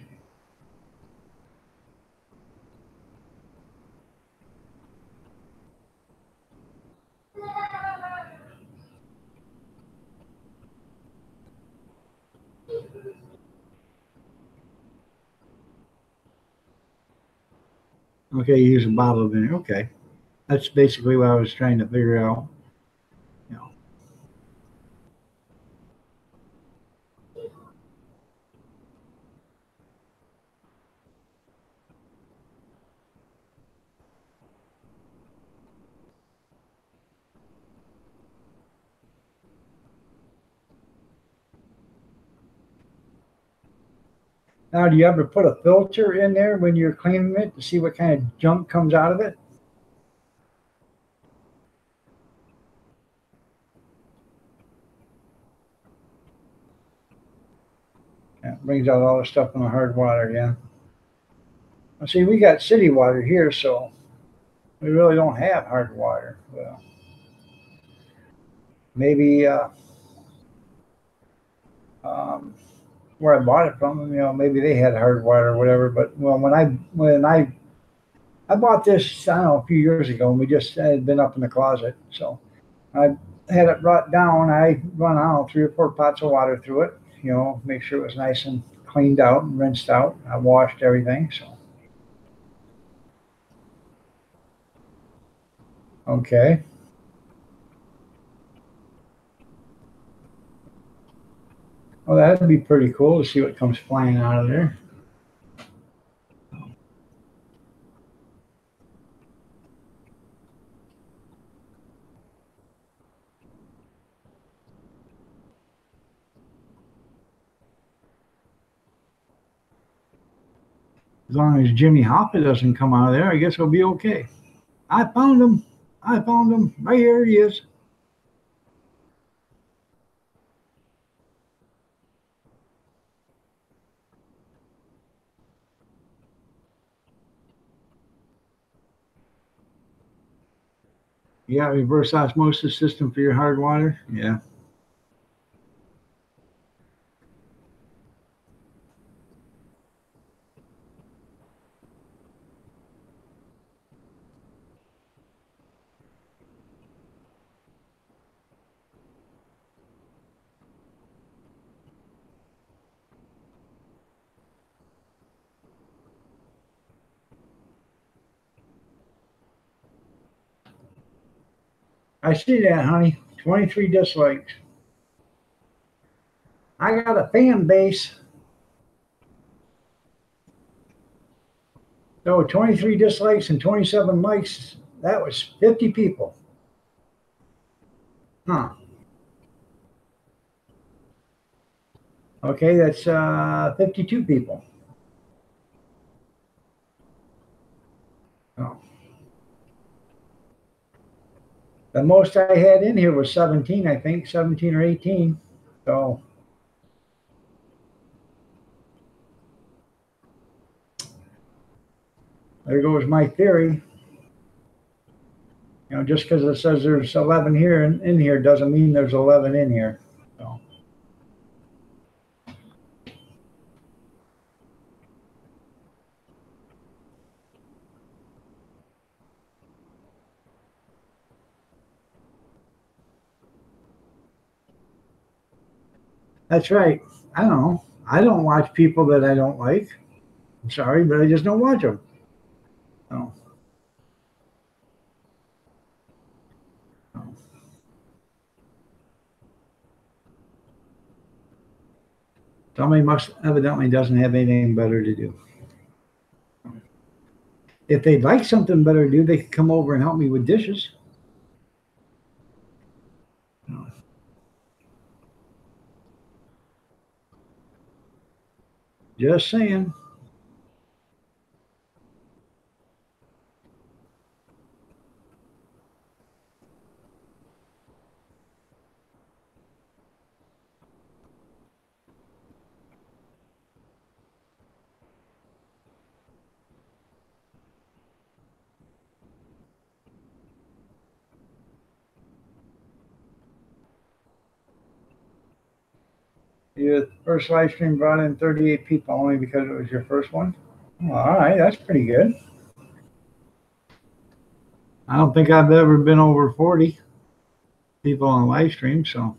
S1: Okay, you use a bottle of vinegar. Okay. That's basically what I was trying to figure out. You know. Now, do you ever put a filter in there when you're cleaning it to see what kind of junk comes out of it? Yeah, it brings out all the stuff in the hard water, yeah. Well, see, we got city water here, so we really don't have hard water. Well, maybe um, where I bought it from, maybe they had hard water or whatever. But well, when I bought this, I don't know, a few years ago, and we just had been up in the closet, so I had it brought down. I run, I don't know, 3 or 4 pots of water through it. Make sure it was nice and cleaned out and rinsed out. I washed everything. So okay. Well, that'd be pretty cool to see what comes flying out of there. As long as Jimmy Hoffa doesn't come out of there, I guess we'll be okay. I found him. I found him. Right here he is. You got a reverse osmosis system for your hard water? Yeah. I see that, honey. 23 dislikes. I got a fan base. So 23 dislikes and 27 likes. That was 50 people. Huh. Okay, that's 52 people. Oh. The most I had in here was 17, I think, 17 or 18. So there goes my theory. Just because it says there's 11 here in here doesn't mean there's 11 in here. So That's right. I don't know. I don't watch people that I don't like. I'm sorry, but I just don't watch them. No. No. Somebody must evidently doesn't have anything better to do. If they'd like something better to do, they could come over and help me with dishes. No. Just saying. Your first live stream brought in 38 people only because it was your first one? Oh, all right, that's pretty good. I don't think I've ever been over 40 people on live stream, so.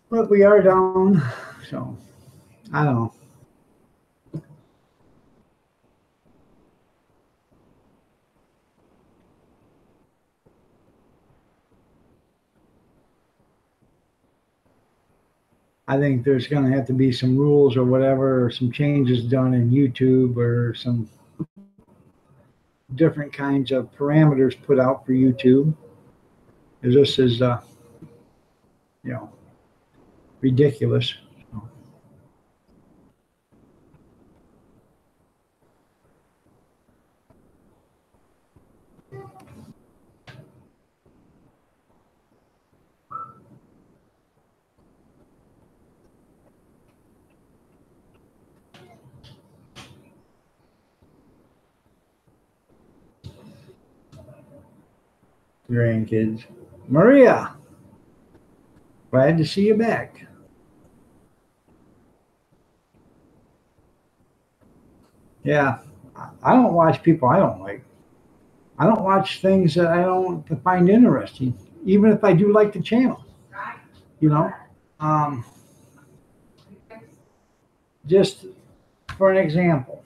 S1: But we are down, so I don't know. I think there's going to have to be some rules or whatever, or some changes done in YouTube, or some different kinds of parameters put out for YouTube. This is, you know, ridiculous. Grandkids. Maria, glad to see you back. Yeah, I don't watch people I don't like. I don't watch things that I don't find interesting, even if I do like the channel. You know, um, just for an example,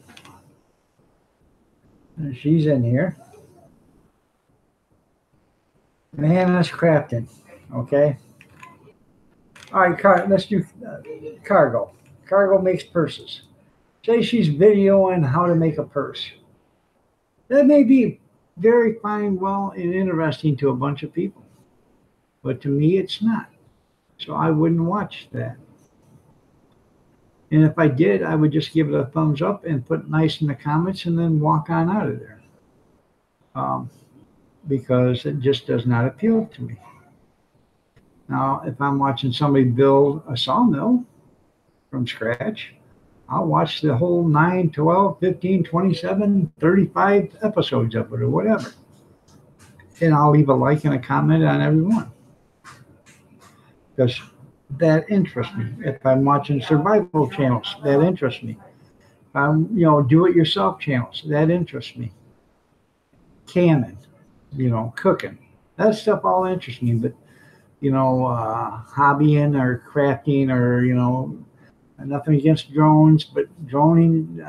S1: she's in here. Hannah's crafting. Okay. All right, let's do cargo. Cargo makes purses. Say she's videoing how to make a purse. That may be very fine, well, and interesting to a bunch of people, but to me, it's not. So I wouldn't watch that. And if I did, I would just give it a thumbs up and put nice in the comments and then walk on out of there. Because it just does not appeal to me. Now, if I'm watching somebody build a sawmill from scratch, I'll watch the whole 9, 12, 15, 27, 35 episodes of it or whatever. And I'll leave a like and a comment on every one. Because that interests me. If I'm watching survival channels, that interests me. If I'm, do-it-yourself channels, that interests me. Canning, cooking. That stuff all interests me. But, hobbying or crafting or, nothing against drones, but droning,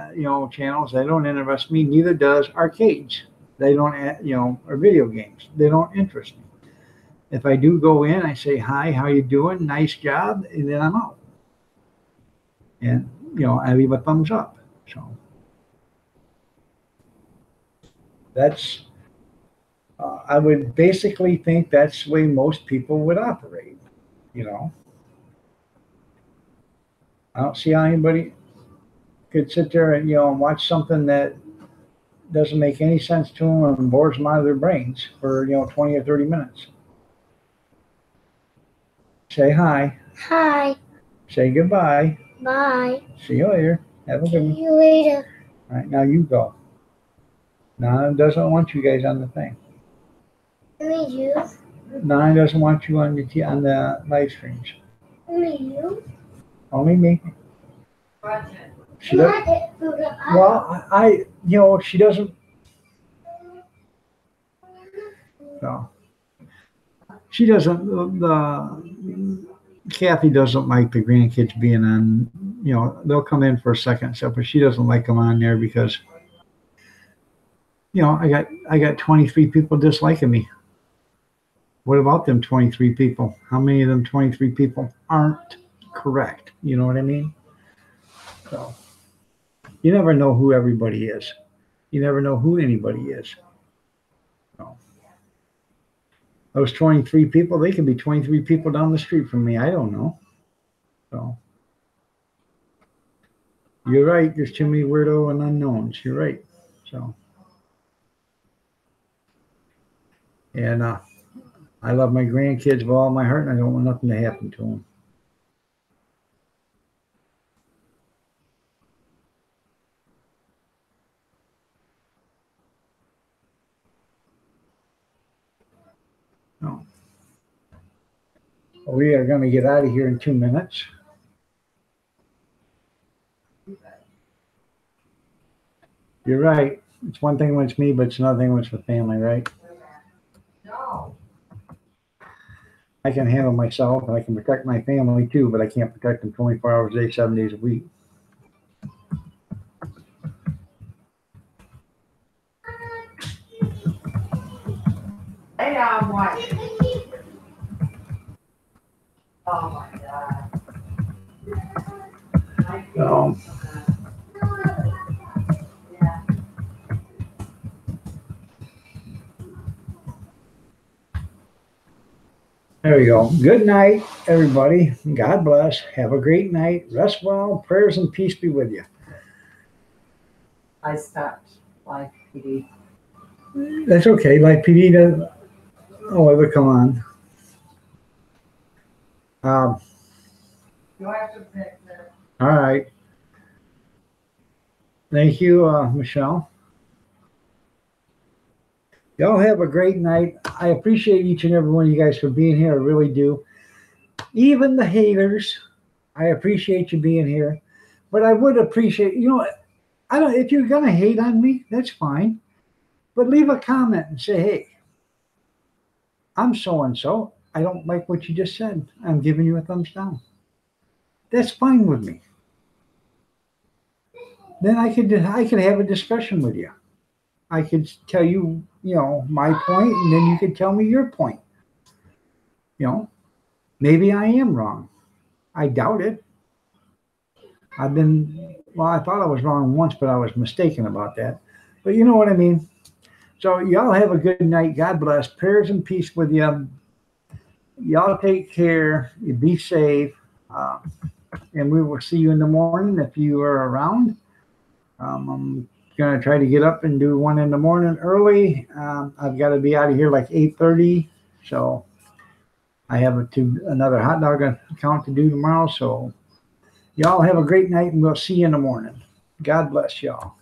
S1: channels, they don't interest me. Neither does arcades. They don't, or video games. They don't interest me. If I do go in, I say, hi, how you doing? Nice job. And then I'm out. And, I leave a thumbs up. So that's, I would basically think that's the way most people would operate, I don't see how anybody could sit there and, and watch something that doesn't make any sense to them and bores them out of their brains for, 20 or 30 minutes. Say hi.
S2: Hi.
S1: Say goodbye.
S2: Bye.
S1: See you later. Have a good one.
S2: See you later.
S1: All right, now you go. Nana doesn't want you guys on the thing.
S2: Only you.
S1: Nana doesn't want you on the live streams.
S2: Only you.
S1: Only me. She
S2: You
S1: does,
S2: had it through the eye.
S1: well, she doesn't. No, she doesn't. Kathy doesn't like the grandkids being on. They'll come in for a second and stuff, but she doesn't like them on there because, I got 23 people disliking me. What about them 23 people? How many of them 23 people aren't correct? You know what I mean? So you never know who everybody is. You never know who anybody is. So, those 23 people, they could be 23 people down the street from me. I don't know. So you're right. There's too many weirdo and unknowns. You're right. So, and I love my grandkids with all my heart, and I don't want nothing to happen to them. No. We are going to get out of here in 2 minutes. You're right. It's one thing when it's me, but it's another thing when it's the family, right?
S3: No.
S1: I can handle myself and I can protect my family too, but I can't protect them 24 hours a day, 7 days a week.
S3: Hey, I'm watching. Oh my God.
S1: So,
S3: Yeah.
S1: there we go. Good night, everybody. God bless. Have a great night. Rest well. Prayers and peace be with you.
S3: I stopped live PD.
S1: That's okay. Like PD does. Oh, it would come on.
S3: You have to pick the.
S1: All right. Thank you, Michelle. Y'all have a great night. I appreciate each and every one of you guys for being here. I really do. Even the haters, I appreciate you being here. But I would appreciate, I don't. If you're gonna hate on me, that's fine. But leave a comment and say, hey, I'm so and so. I don't like what you just said. I'm giving you a thumbs down. That's fine with me. Then I could have a discussion with you. I could tell you, my point, and then you could tell me your point. Maybe I am wrong. I doubt it. I thought I was wrong once, but I was mistaken about that. But you know what I mean? So y'all have a good night. God bless. Prayers and peace with you. Y'all take care. You be safe. And we will see you in the morning if you are around. I'm going to try to get up and do one in the morning early. I've got to be out of here like 8:30. So I have another hot dog account to do tomorrow. So y'all have a great night, and we'll see you in the morning. God bless y'all.